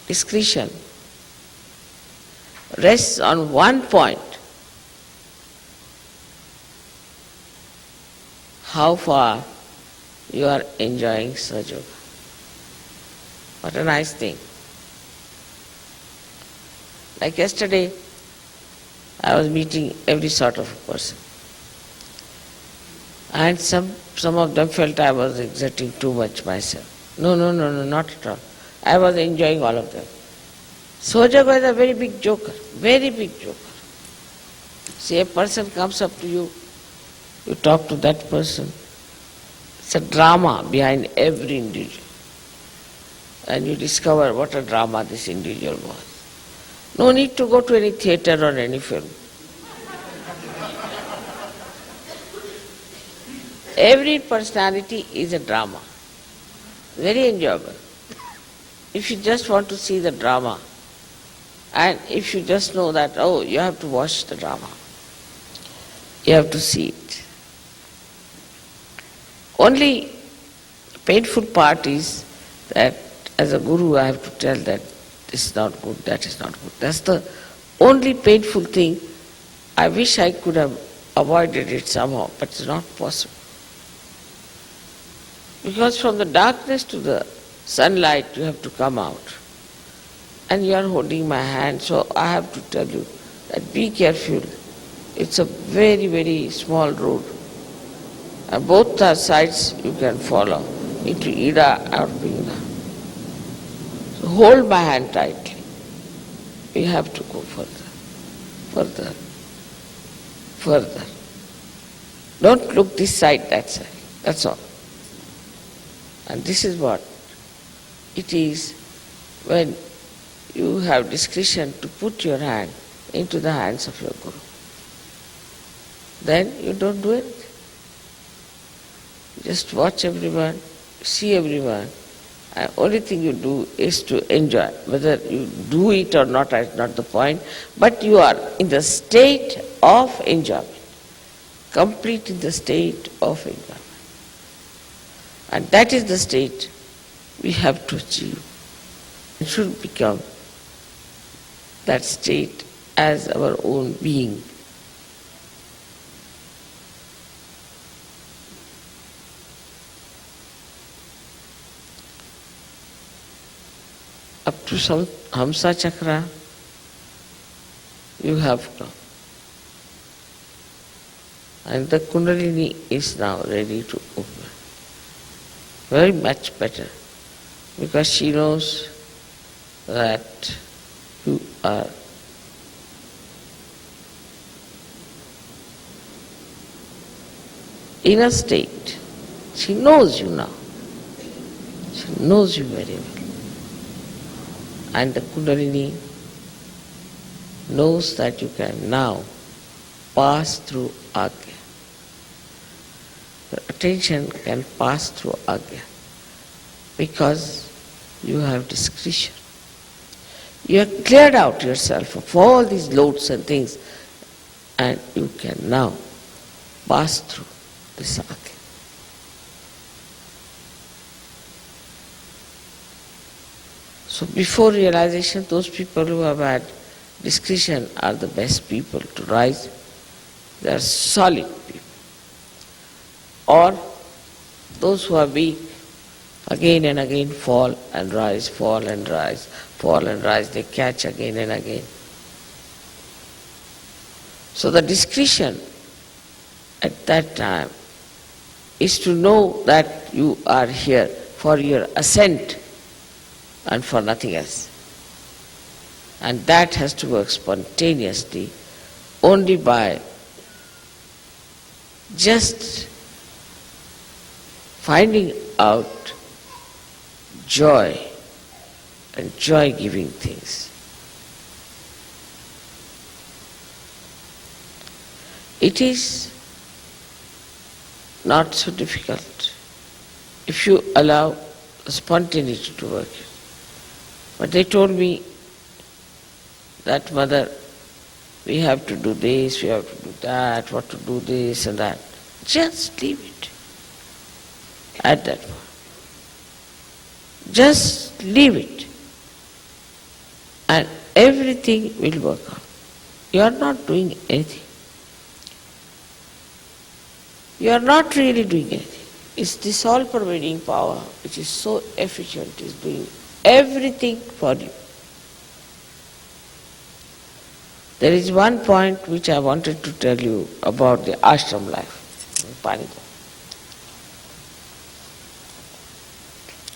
A: discretion rests on one point: how far you are enjoying Sahaja Yoga. What a nice thing. Like yesterday, I was meeting every sort of a person. And some of them felt I was exerting too much myself. No, not at all. I was enjoying all of them. Sahaja Yoga is a very big joker, very big joker. See, a person comes up to you, you talk to that person. It's a drama behind every individual. And you discover what a drama this individual was. No need to go to any theatre or any film. Every personality is a drama. Very enjoyable. If you just want to see the drama, and if you just know that, oh, you have to watch the drama, you have to see it. Only painful part is that as a guru I have to tell that this is not good, that is not good. That's the only painful thing. I wish I could have avoided it somehow, but it's not possible. Because from the darkness to the sunlight you have to come out. And you are holding my hand, so I have to tell you that be careful. It's a very, very small road. And both the sides you can follow, into Ida or Pingla. So hold my hand tightly. We have to go further. Don't look this side, that side. That's all. And this is what it is when you have discretion to put your hand into the hands of your Guru. Then you don't do anything. Just watch everyone, see everyone, and only thing you do is to enjoy. Whether you do it or not is not the point, but you are in the state of enjoyment, complete in the state of enjoyment. And that is the state we have to achieve. It should become that state as our own being. Up to some Hamsa Chakra, you have come. And the Kundalini is now ready to open. Very much better, because she knows that you are in a state. She knows you now. She knows you very well. And the Kundalini knows that you can now pass through Agya. The attention can pass through Agya because you have discretion. You have cleared out yourself of all these loads and things, and you can now pass through this Agya. So before realization, those people who have had discretion are the best people to rise. They are solid people. Or those who are weak, again and again fall and rise, fall and rise, fall and rise. They catch again and again. So the discretion at that time is to know that you are here for your ascent and for nothing else. And that has to work spontaneously only by just finding out joy and joy-giving things. It is not so difficult if you allow spontaneity to work. But they told me that, Mother, we have to do this, we have to do that, what to do this and that. Just leave it at that point. Just leave it and everything will work out. You are not doing anything. You are not really doing anything. It's this all-pervading power which is so efficient, is doing everything for you. There is one point which I wanted to tell you about the ashram life in Panita.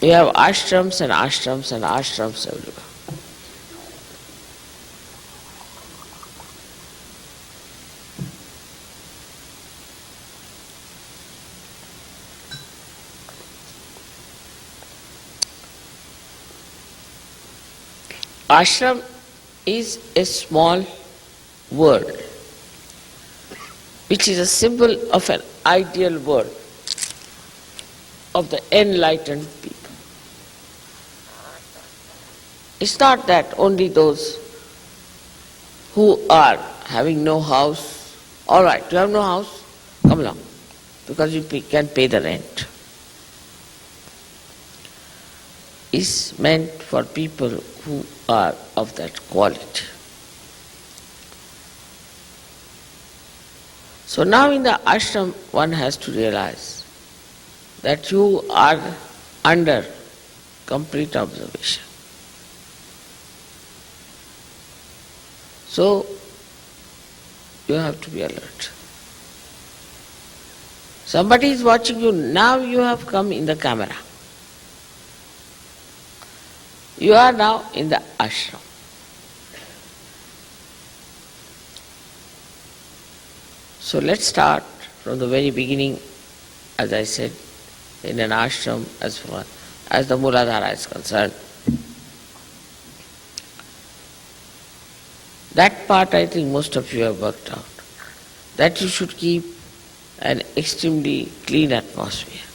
A: We have ashrams and ashrams and ashrams everywhere. Ashram is a small world, which is a symbol of an ideal world of the enlightened people. It's not that only those who are having no house, all right, you have no house, come along, because you can pay the rent. Is meant for people who are of that quality. So now in the ashram one has to realize that you are under complete observation. So you have to be alert. Somebody is watching you, now you have come in the camera. You are now in the ashram. So let's start from the very beginning, as I said, in an ashram as far as the Mooladhara is concerned. That part I think most of you have worked out. That you should keep an extremely clean atmosphere.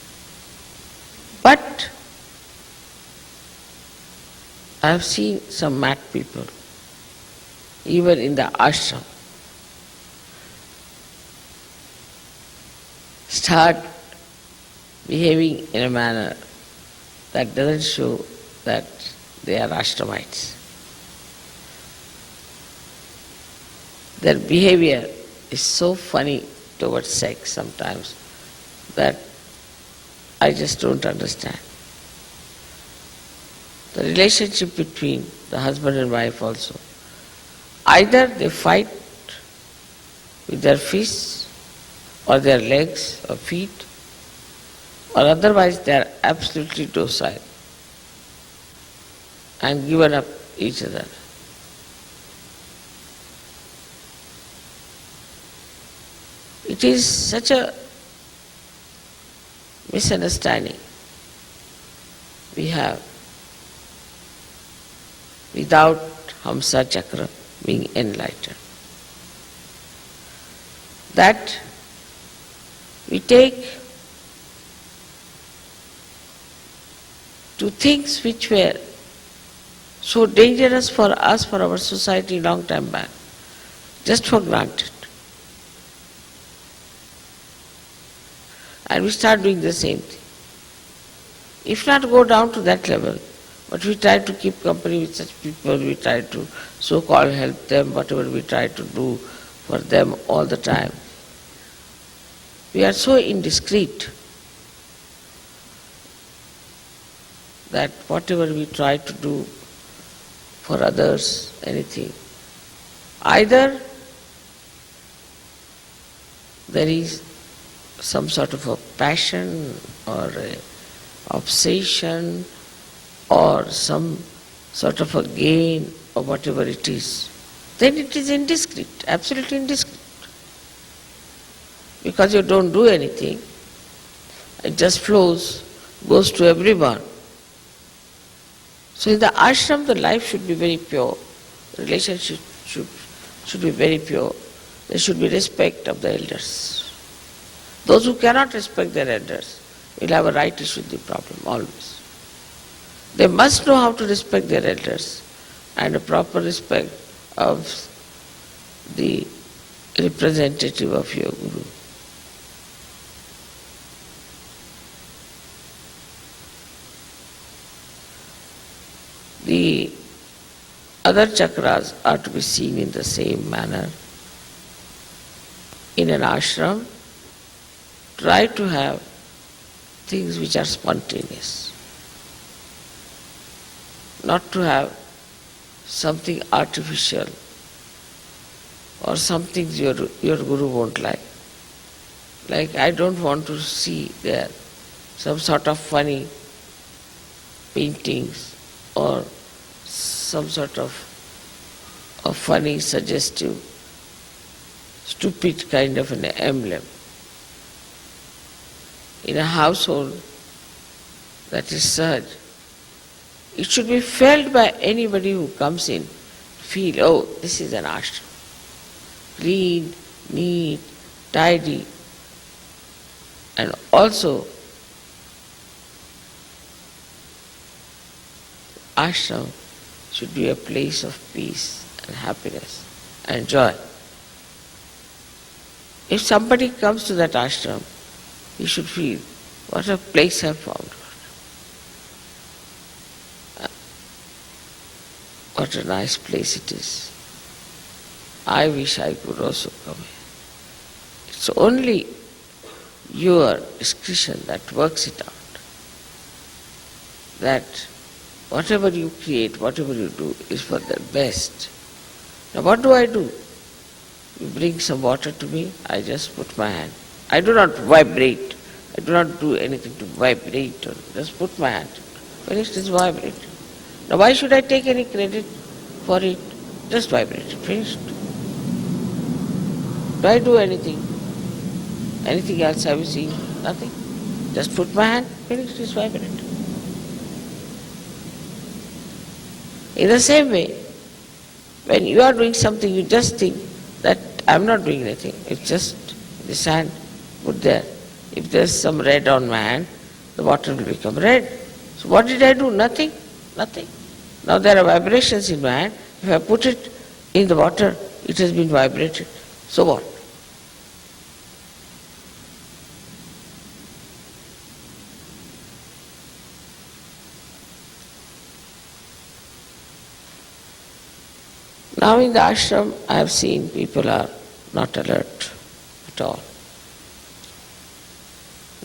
A: But I have seen some mad people, even in the ashram, start behaving in a manner that doesn't show that they are ashramites. Their behavior is so funny towards sex sometimes that I just don't understand. The relationship between the husband and wife also. Either they fight with their fists or their legs or feet, or otherwise they are absolutely docile and given up each other. It is such a misunderstanding we have without Hamsa Chakra being enlightened. That we take to things which were so dangerous for us, for our society long time back, just for granted. And we start doing the same thing. If not go down to that level, but we try to keep company with such people, we try to so-called help them, whatever we try to do for them all the time. We are so indiscreet that whatever we try to do for others, anything, either there is some sort of a passion or a obsession or some sort of a gain or whatever it is, then it is indiscreet, absolutely indiscreet. Because you don't do anything, it just flows, goes to everyone. So in the ashram, the life should be very pure, the relationship should be very pure. There should be respect of the elders. Those who cannot respect their elders will have a right issue with the problem, always. They must know how to respect their elders and a proper respect of the representative of your guru. The other chakras are to be seen in the same manner. In an ashram, try to have things which are spontaneous. Not to have something artificial or something your guru won't like. Like I don't want to see there some sort of funny paintings or some sort of a funny, suggestive, stupid kind of an emblem. In a household that is such, it should be felt by anybody who comes in, feel, oh, this is an ashram. Clean, neat, tidy. And also, ashram should be a place of peace and happiness and joy. If somebody comes to that ashram, he should feel, what a place I found. What a nice place it is. I wish I could also come here. It's only your discretion that works it out. That whatever you create, whatever you do is for the best. Now what do? You bring some water to me, I just put my hand. I do not vibrate. I do not do anything to vibrate or just put my hand. Finished, it's vibrating. Now why should I take any credit for it? Just vibrate it, finished. Do I do anything? Anything else have you seen? Nothing. Just put my hand, finished, it's vibrating. In the same way, when you are doing something, you just think that I'm not doing anything. It's just this hand put there. If there's some red on my hand, the water will become red. So what did I do? Nothing. Nothing. Now there are vibrations in my hand. If I put it in the water, it has been vibrated. So what? Now in the ashram, I have seen people are not alert at all.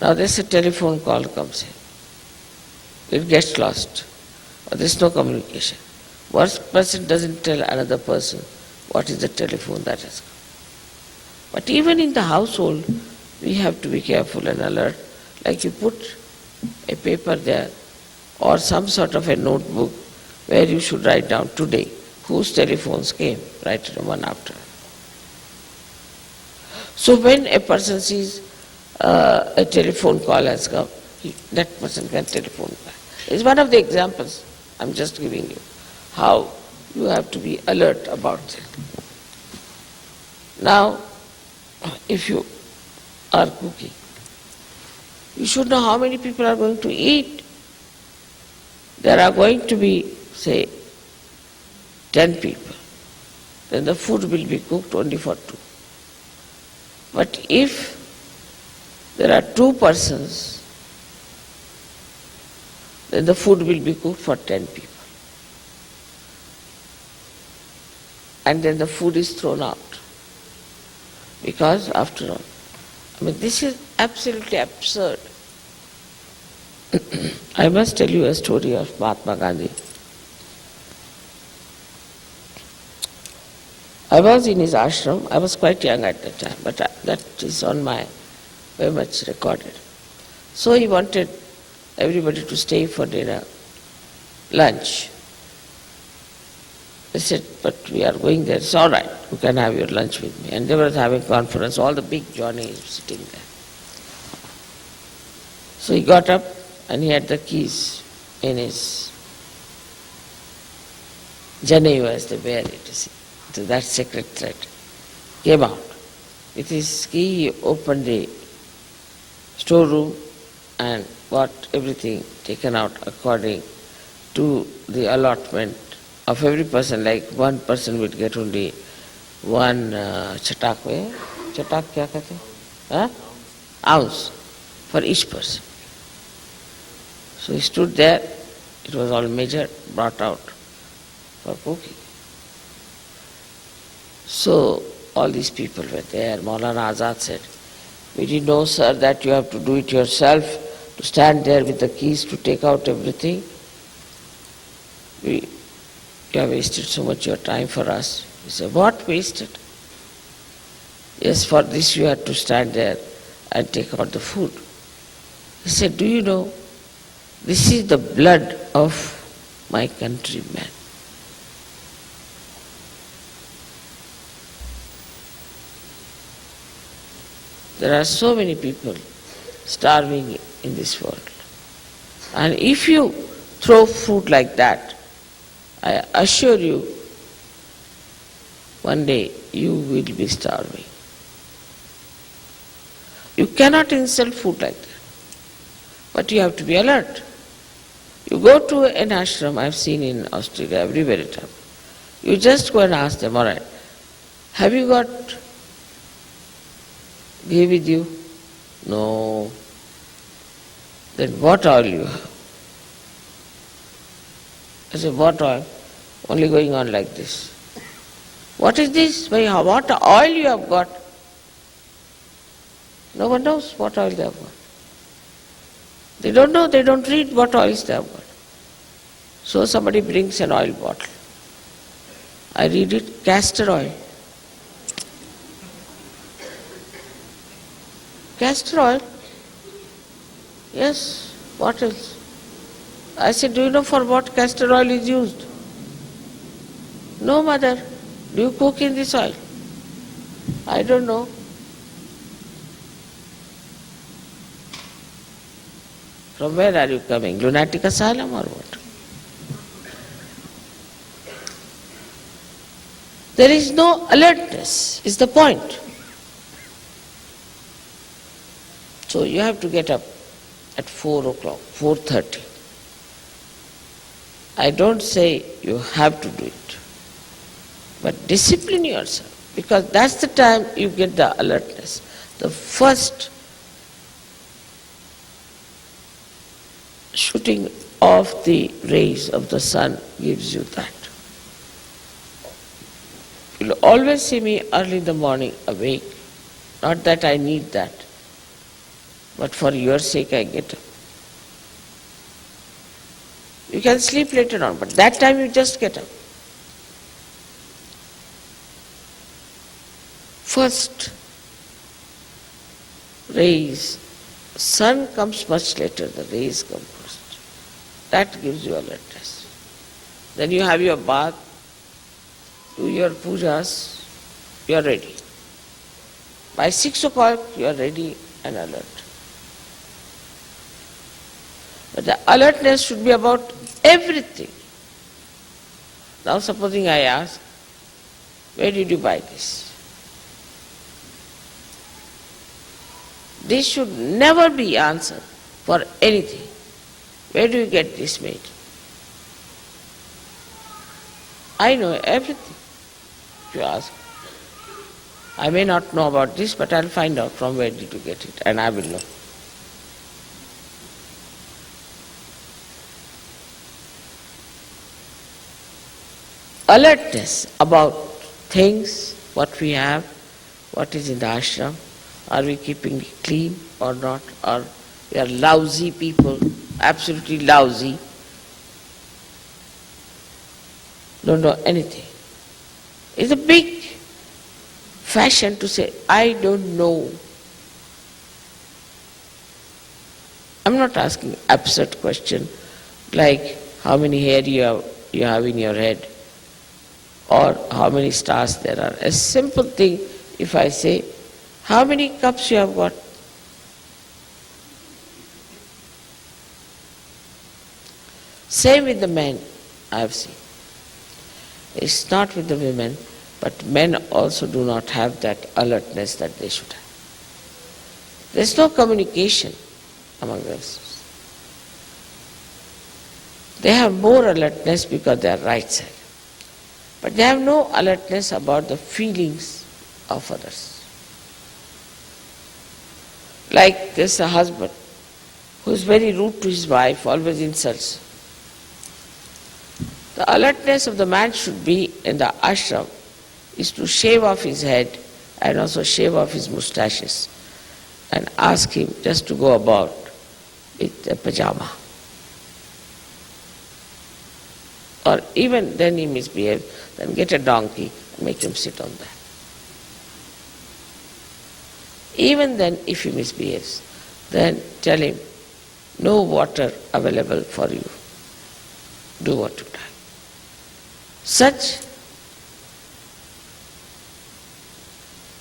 A: Now there's a telephone call comes in. It gets lost. Or there's no communication. One person doesn't tell another person what is the telephone that has come. But even in the household, we have to be careful and alert. Like you put a paper there or some sort of a notebook where you should write down today whose telephones came, write it one after. So when a person sees a telephone call has come, that person can telephone back. It's one of the examples I'm just giving you, how you have to be alert about it. Now, if you are cooking, you should know how many people are going to eat. There are going to be, say, 10 people. Then the food will be cooked only for 2. But if there are 2 persons, then the food will be cooked for 10 people. And then the food is thrown out. Because after all, this is absolutely absurd. I must tell you a story of Mahatma Gandhi. I was in his ashram. I was quite young at that time, but that is on my very much recorded. So he wanted everybody to stay for dinner, lunch. They said, but we are going there. It's all right, you can have your lunch with me. And they were having conference, all the big Johnnies sitting there. So he got up and he had the keys in his Janeyu, as they wear it, you see. So that sacred thread came out. With his key, he opened the storeroom and got everything taken out according to the allotment of every person. Like one person would get only one chatak. Chatak kya kehte? Huh? Ounce for each person. So he stood there, it was all measured, brought out for cooking. So all these people were there. Maulana Azad said, we didn't know, sir, that you have to do it yourself, to stand there with the keys to take out everything. You have wasted so much your time for us. He said, what wasted? Yes, for this you had to stand there and take out the food. He said, do you know, this is the blood of my countrymen. There are so many people starving in this world. And if you throw food like that, I assure you, one day you will be starving. You cannot insult food like that. But you have to be alert. You go to an ashram, I've seen in Australia, everywhere it happens. You just go and ask them, all right, have you got ghee with you? No. Then what oil you have? I say, what oil? Only going on like this. What is this? What oil you have got? No one knows what oil they have got. They don't know, they don't read what oils they have got. So somebody brings an oil bottle. I read it, castor oil. Castor oil? Yes, what else? I said, do you know for what castor oil is used? No, mother. Do you cook in this oil? I don't know. From where are you coming? Lunatic asylum or what? There is no alertness, is the point. So you have to get up at 4 o'clock, 4:30. I don't say you have to do it, but discipline yourself, because that's the time you get the alertness. The first shooting off the rays of the sun gives you that. You'll always see me early in the morning awake. Not that I need that, but for your sake I get up. You can sleep later on, but that time you just get up. First rays, sun comes much later, the rays come first. That gives you alertness. Then you have your bath, do your pujas, you are ready. By 6 o'clock you are ready and alert. But the alertness should be about everything. Now supposing I ask, where did you buy this? This should never be answered for anything. Where do you get this made? I know everything. If you ask, I may not know about this, but I'll find out from where did you get it, and I will know. Alertness about things, what we have, what is in the ashram, are we keeping it clean or not, or we are lousy people, absolutely lousy, don't know anything. It's a big fashion to say, I don't know. I'm not asking absurd question like how many hair you have in your head or how many stars there are. A simple thing, if I say, how many cups you have got? Same with the men, I have seen. It's not with the women, but men also do not have that alertness that they should have. There's no communication among themselves. They have more alertness because they are right side. But they have no alertness about the feelings of others. Like there's a husband who is very rude to his wife, always insults. The alertness of the man should be in the ashram is to shave off his head and also shave off his moustaches and ask him just to go about with a pajama. Or even then he misbehaves, then get a donkey and make him sit on that. Even then if he misbehaves, then tell him, no water available for you. Do what you like. Such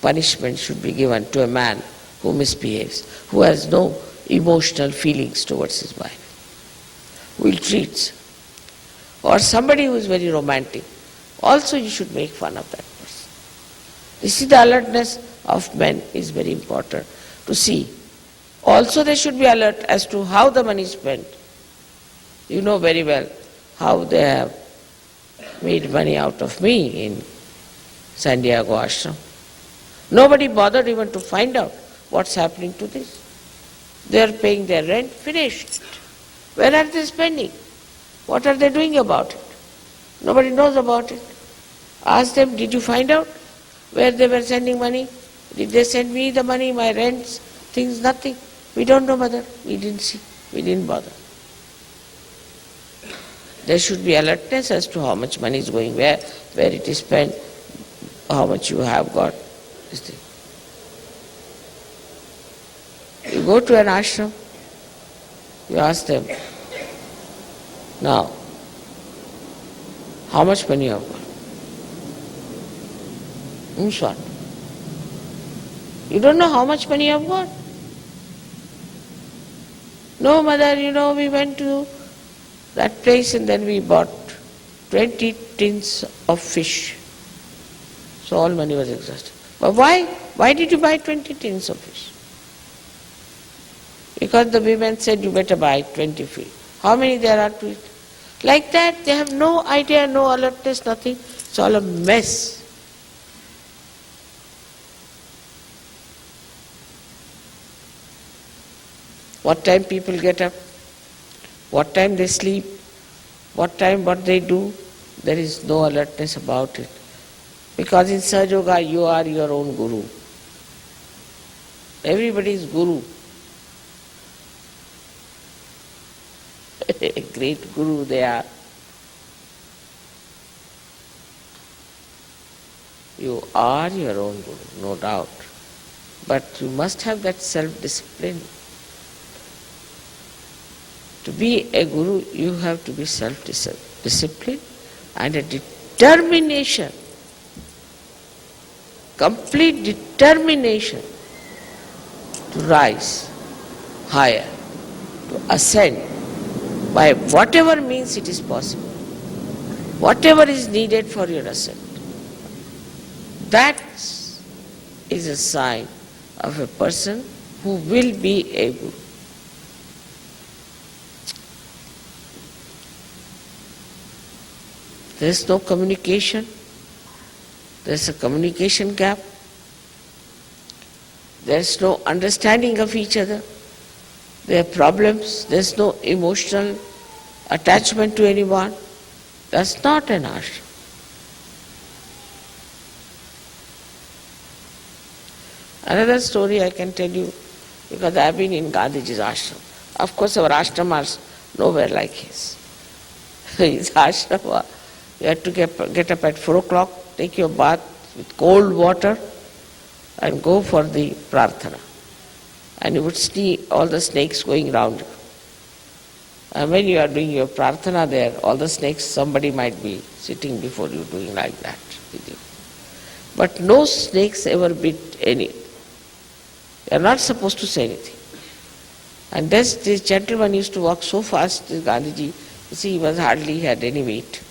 A: punishment should be given to a man who misbehaves, who has no emotional feelings towards his wife, who ill treats. Or somebody who is very romantic, also you should make fun of that person. This is the alertness of men is very important to see. Also they should be alert as to how the money is spent. You know very well how they have made money out of me in San Diego ashram. Nobody bothered even to find out what's happening to this. They are paying their rent, finished. Where are they spending? What are they doing about it? Nobody knows about it. Ask them, did you find out where they were sending money? Did they send me the money, my rents, things, nothing? We don't know, mother. We didn't see. We didn't bother. There should be alertness as to how much money is going where it is spent, how much you have got. This thing. You go to an ashram, you ask them, now, how much money you have got? Means what? You don't know how much money you have got? No, mother, we went to that place and then we bought 20 tins of fish. So all money was exhausted. But why? Why did you buy 20 tins of fish? Because the women said you better buy 20 fish. How many there are to it? Like that, they have no idea, no alertness, nothing. It's all a mess. What time people get up, what time they sleep, what they do, there is no alertness about it. Because in Sahaja Yoga, you are your own guru. Everybody is guru. A great guru they are. You are your own guru, no doubt. But you must have that self-discipline. To be a guru, you have to be self-disciplined and a determination. complete determination to rise higher, to ascend by whatever means it is possible, whatever is needed for your ascent. That is a sign of a person who will be able there is no communication, there is a communication gap, there is no understanding of each other, there are problems, there is no emotional attachment to anyone. That's not an ashram. Another story I can tell you, because I have been in Gandhiji's ashram. Of course our ashram are nowhere like his. His ashram, you have to get up at 4 o'clock, take your bath with cold water and go for the prarthana. And you would see all the snakes going round you. And when you are doing your prarthana there, all the snakes, somebody might be sitting before you doing like that with you. But no snakes ever bit any. You are not supposed to say anything. And this gentleman used to walk so fast, this Gandhiji, you see, he hardly had any weight.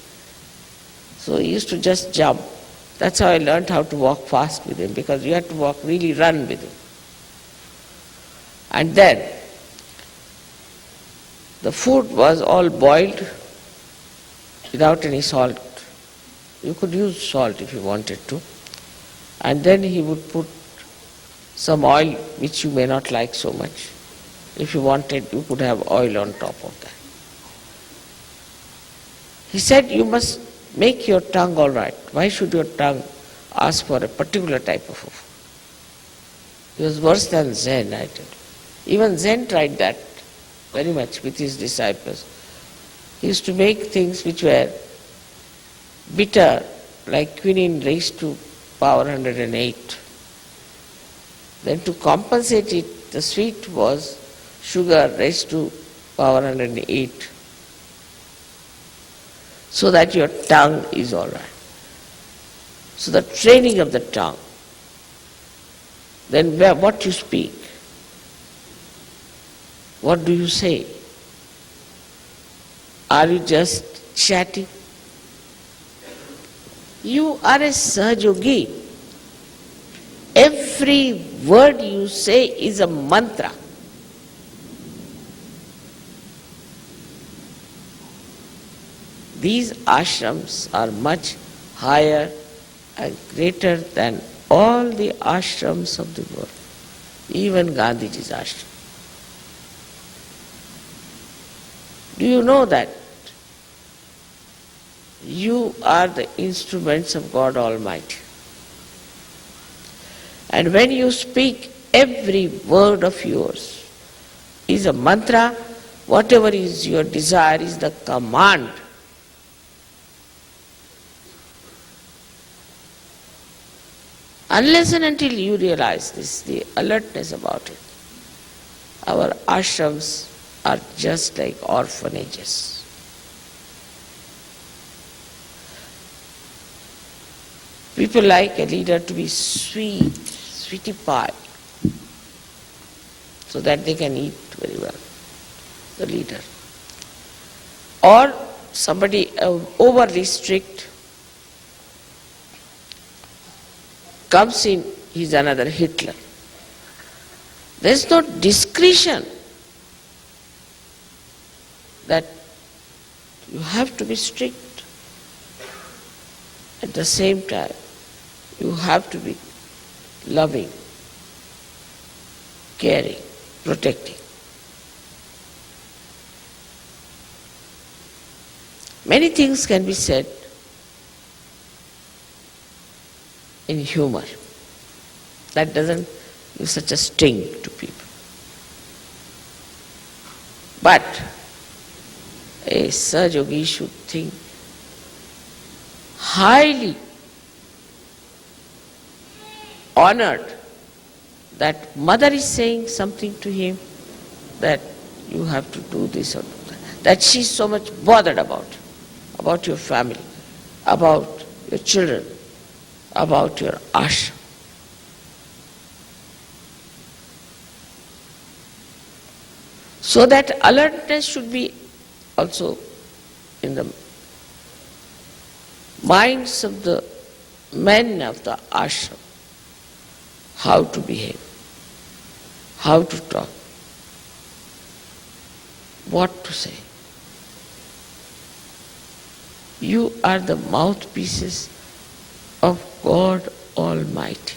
A: So he used to just jump. That's how I learned how to walk fast with him, because you had to walk, really run with him. And then the food was all boiled without any salt. You could use salt if you wanted to. And then he would put some oil which you may not like so much. If you wanted, you could have oil on top of that. He said, you must make your tongue all right. Why should your tongue ask for a particular type of food? It was worse than Zen, I tell you. Even Zen tried that very much with his disciples. He used to make things which were bitter, like quinine raised to power 108. Then to compensate it, the sweet was sugar raised to power 108. So that your tongue is all right. So the training of the tongue. Then what you speak, what do you say? Are you just chatting? You are a Sahajogi. Every word you say is a mantra. These ashrams are much higher and greater than all the ashrams of the world, even Gandhiji's ashram. Do you know that you are the instruments of God Almighty? And when you speak, every word of yours is a mantra. Whatever is your desire is the command. Unless and until you realize this, the alertness about it, our ashrams are just like orphanages. People like a leader to be sweet, sweetie pie, so that they can eat very well, the leader. Or somebody overly strict comes in, he's another Hitler. There's no discretion that you have to be strict. At the same time, you have to be loving, caring, protecting. Many things can be said in humor. That doesn't give such a sting to people. But a Sahajogi should think highly honored that mother is saying something to him, that you have to do this or do that she's so much bothered about your family, about your children, about your ashram. So that alertness should be also in the minds of the men of the ashram, how to behave, how to talk, what to say. You are the mouthpieces of God Almighty.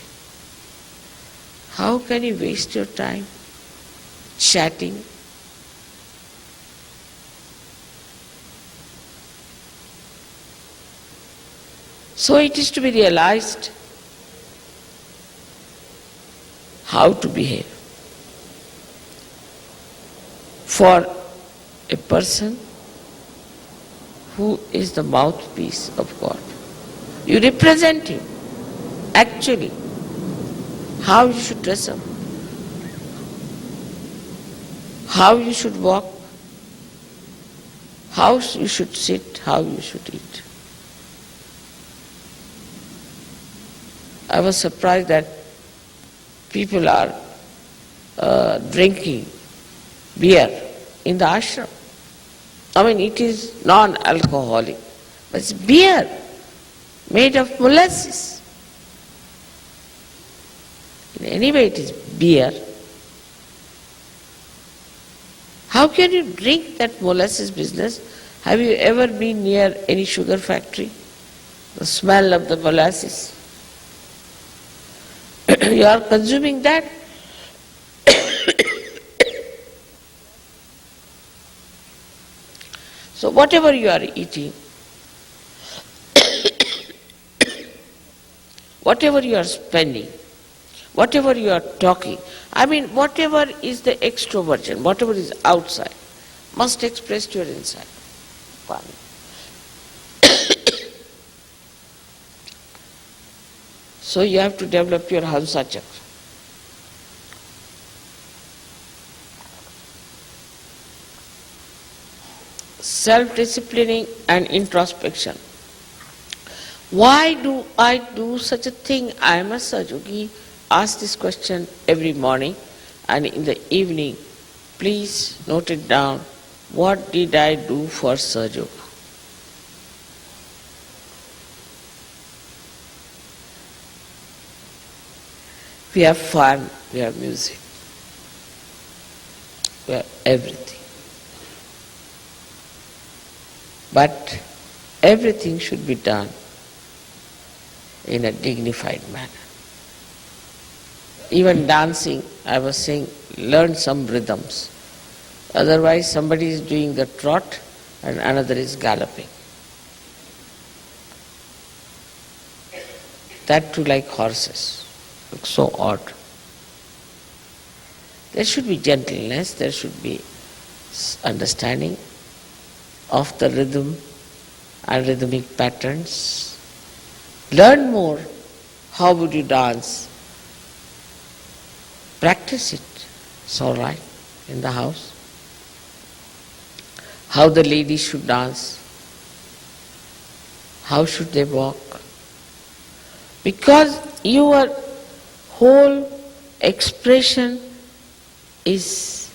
A: How can you waste your time chatting? So it is to be realized how to behave. For a person who is the mouthpiece of God, you represent Him. Actually, how you should dress up, how you should walk, how you should sit, how you should eat. I was surprised that people are drinking beer in the ashram. I mean, it is non-alcoholic, but it's beer made of molasses. Anyway, it is beer. How can you drink that molasses business? Have you ever been near any sugar factory? The smell of the molasses. You are consuming that. So whatever you are eating, whatever you are spending, whatever you are talking, I mean whatever is the extroversion, whatever is outside, must express to your inside. So you have to develop your Hansa chakra. Self-disciplining and introspection. Why do I do such a thing? I am a Sahaja. Ask this question every morning, and in the evening, please note it down. What did I do for Sahaja? We have fun, we have music, we have everything. But everything should be done in a dignified manner. Even dancing, I was saying, learn some rhythms. Otherwise somebody is doing the trot and another is galloping. That too like horses. Looks so odd. There should be gentleness, there should be understanding of the rhythm and rhythmic patterns. Learn more. How would you dance? Practice it. It's all right in the house. How the ladies should dance. How should they walk? Because your whole expression is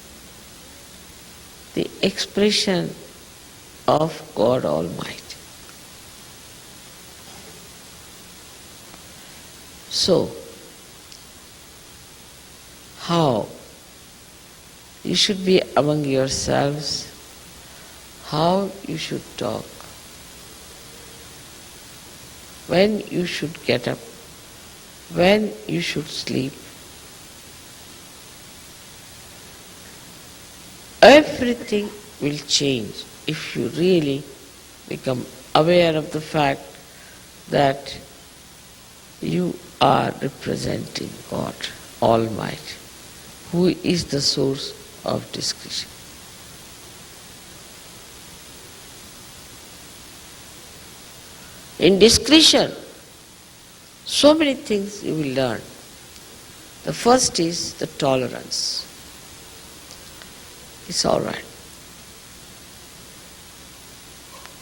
A: the expression of God Almighty. So, how you should be among yourselves, how you should talk, when you should get up, when you should sleep. Everything will change if you really become aware of the fact that you are representing God Almighty, who is the source of discretion. In discretion, so many things you will learn. The first is the tolerance. It's all right.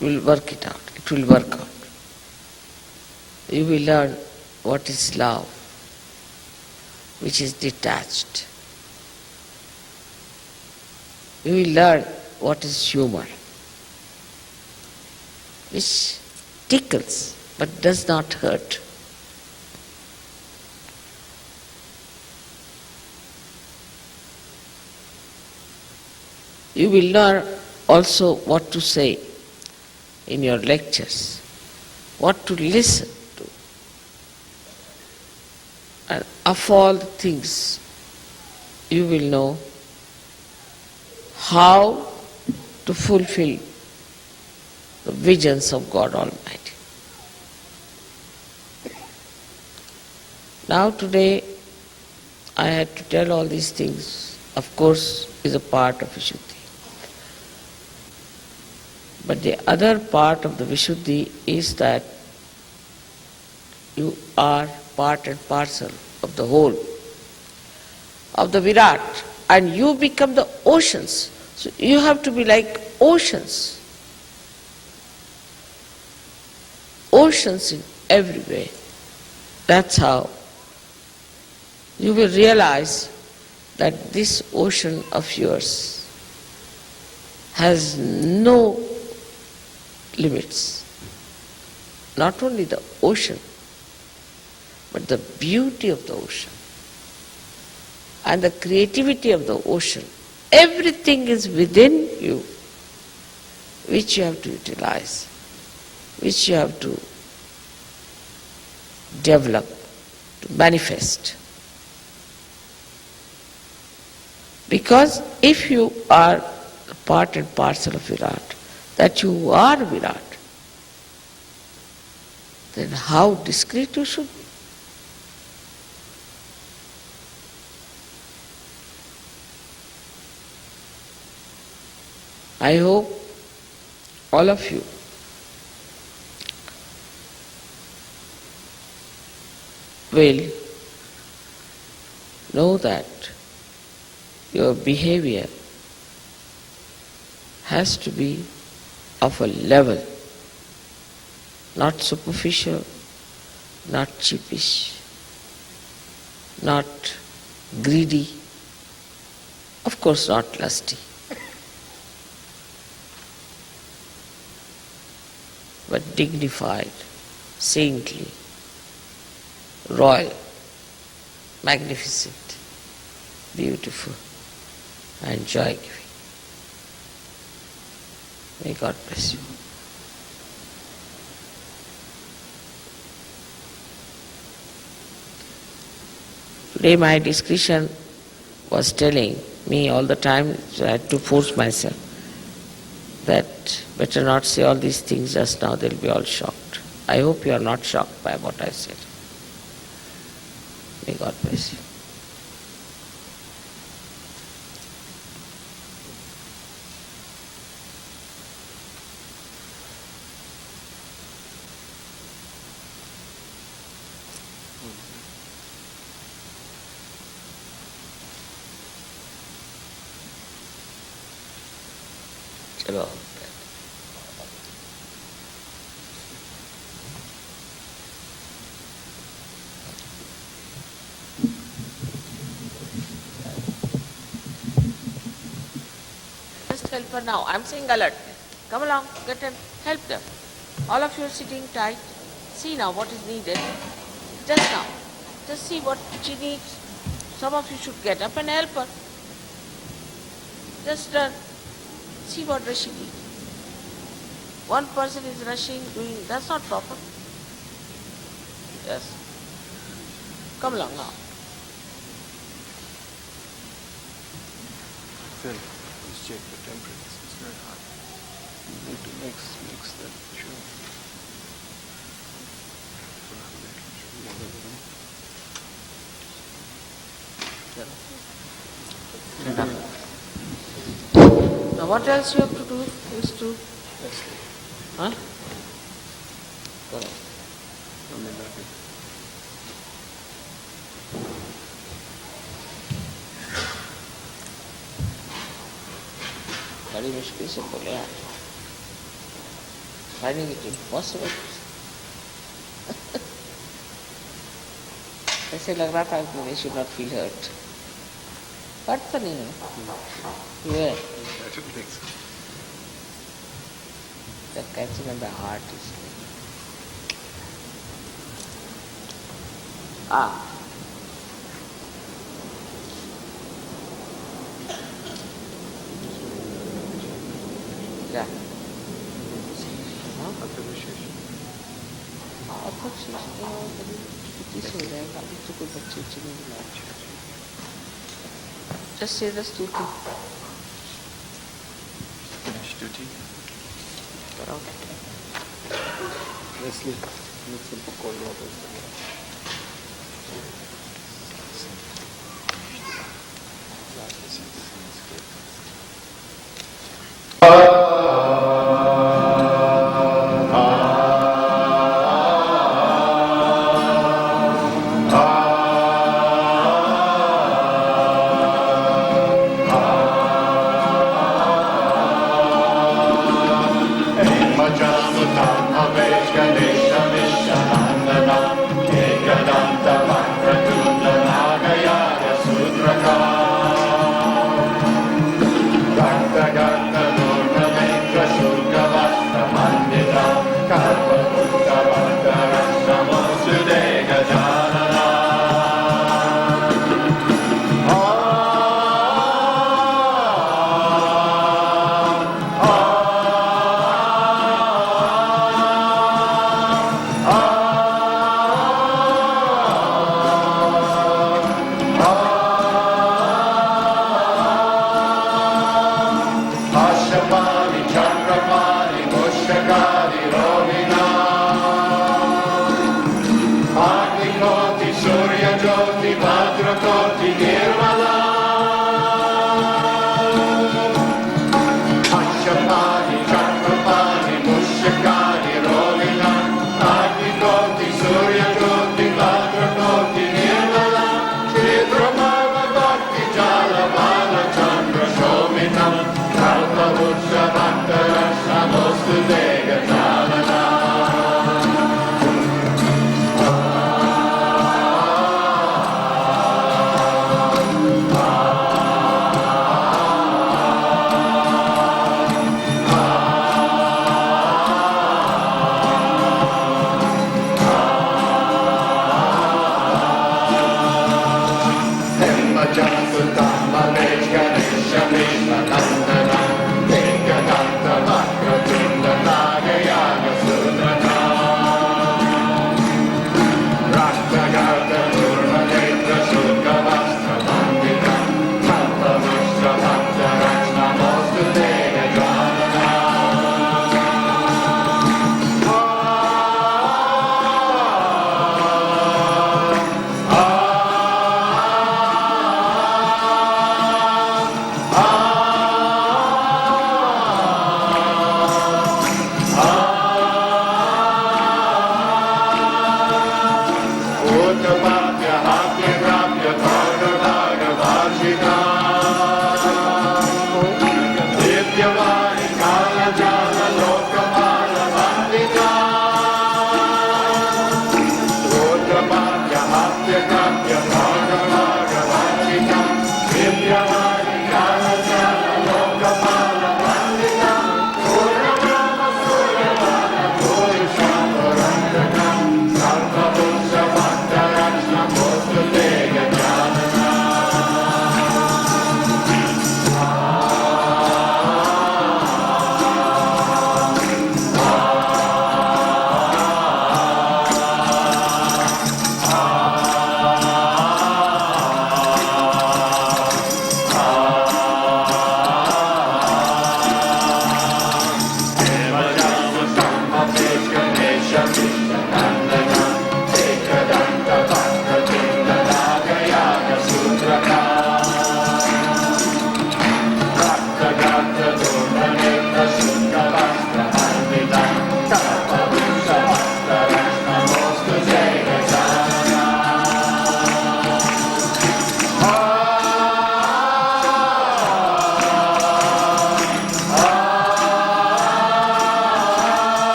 A: You will work it out. It will work out. You will learn what is love, which is detached. you will learn what is humor, which tickles but does not hurt. You will learn also what to say in your lectures, what to listen to. And of all the things, you will know how to fulfill the visions of God Almighty. Now today, I had to tell all these things, of course, is a part of Vishuddhi. But the other part of the Vishuddhi is that you are part and parcel of the whole, of the Virat, and you become the oceans. So you have to be like oceans. Oceans in every way. That's how you will realize that this ocean of yours has no limits. Not only the ocean, but the beauty of the ocean and the creativity of the ocean. Everything is within you, which you have to utilize, which you have to develop, to manifest. Because if you are a part and parcel of Virat, that you are Virat, then how discreet you should be. I hope all of you will know that your behavior has to be of a level, not superficial, not cheapish, not greedy, of course not lusty, but dignified, saintly, royal, magnificent, beautiful, and joy-giving. May God bless you. Today my discretion was telling me all the time, so I had to force myself, that better not say all these things just now, they'll be all shocked. I hope you are not shocked by what I said. May God bless you. Chalo. Just help her now. I'm saying alert. Come along, get in, help them. All of you are sitting tight. See now what is needed. Just now. Just see what she needs. Some of you should get up and help her. Just see what does she need. One person is rushing, doing, that's not proper. Yes. Come along now.
B: Phil, please check the temperature. It's very hot. You need to mix that sugar.
A: Now what else you have to do is to... Huh? Correct. बड़ी मुश्किल से बोले आप finding it impossible. ऐसे लग रहा था कि they should not feel hurt. Kartani. Where?
B: I don't think so.
A: The catching of the heart is like. Ah. क्या हो जाएगा अभी तो कोई बच्चे नहीं बुलाए just say the stuti
B: Stuti.
A: कराओ
B: Leslie, need some cold water.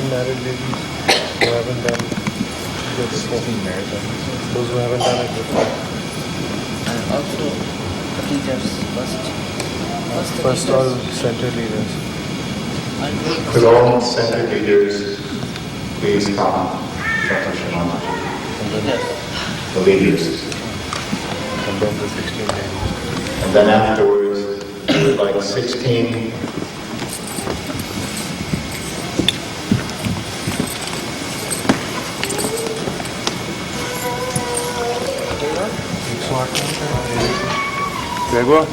B: Married ladies who haven't done this before. Those who haven't done it before.
A: And also the teachers
B: First all center leaders.
C: Could all center leaders please come? Dr. Shimon. The leaders.
B: And then the 16 ladies.
C: And then afterwards, like 16
B: Gregor?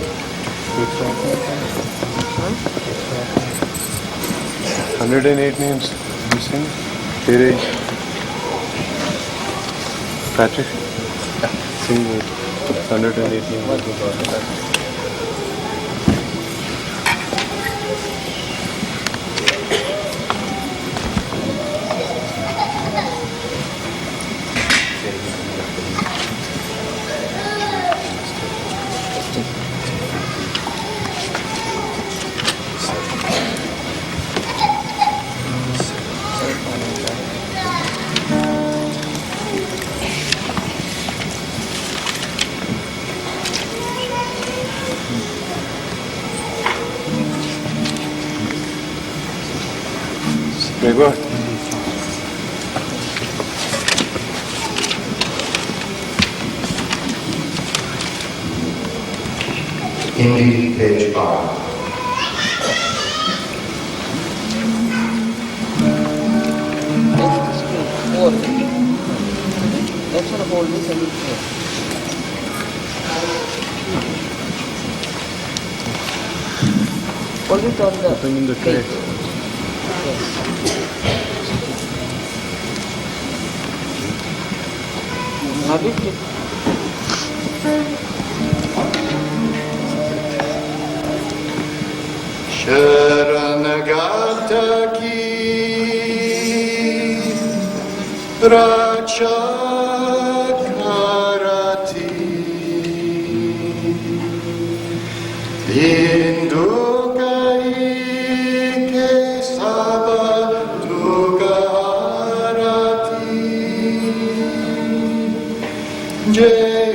B: 108 names. You sing? Tere. Patrick? Sing 108 names. Gregor?
C: Hindi page 5.
A: That's what hold this and hold it on the
B: Put in the tray.
A: Have you clicked?
C: Sharanagata ki Rachakarati Indukai Kesava Dugarati Jai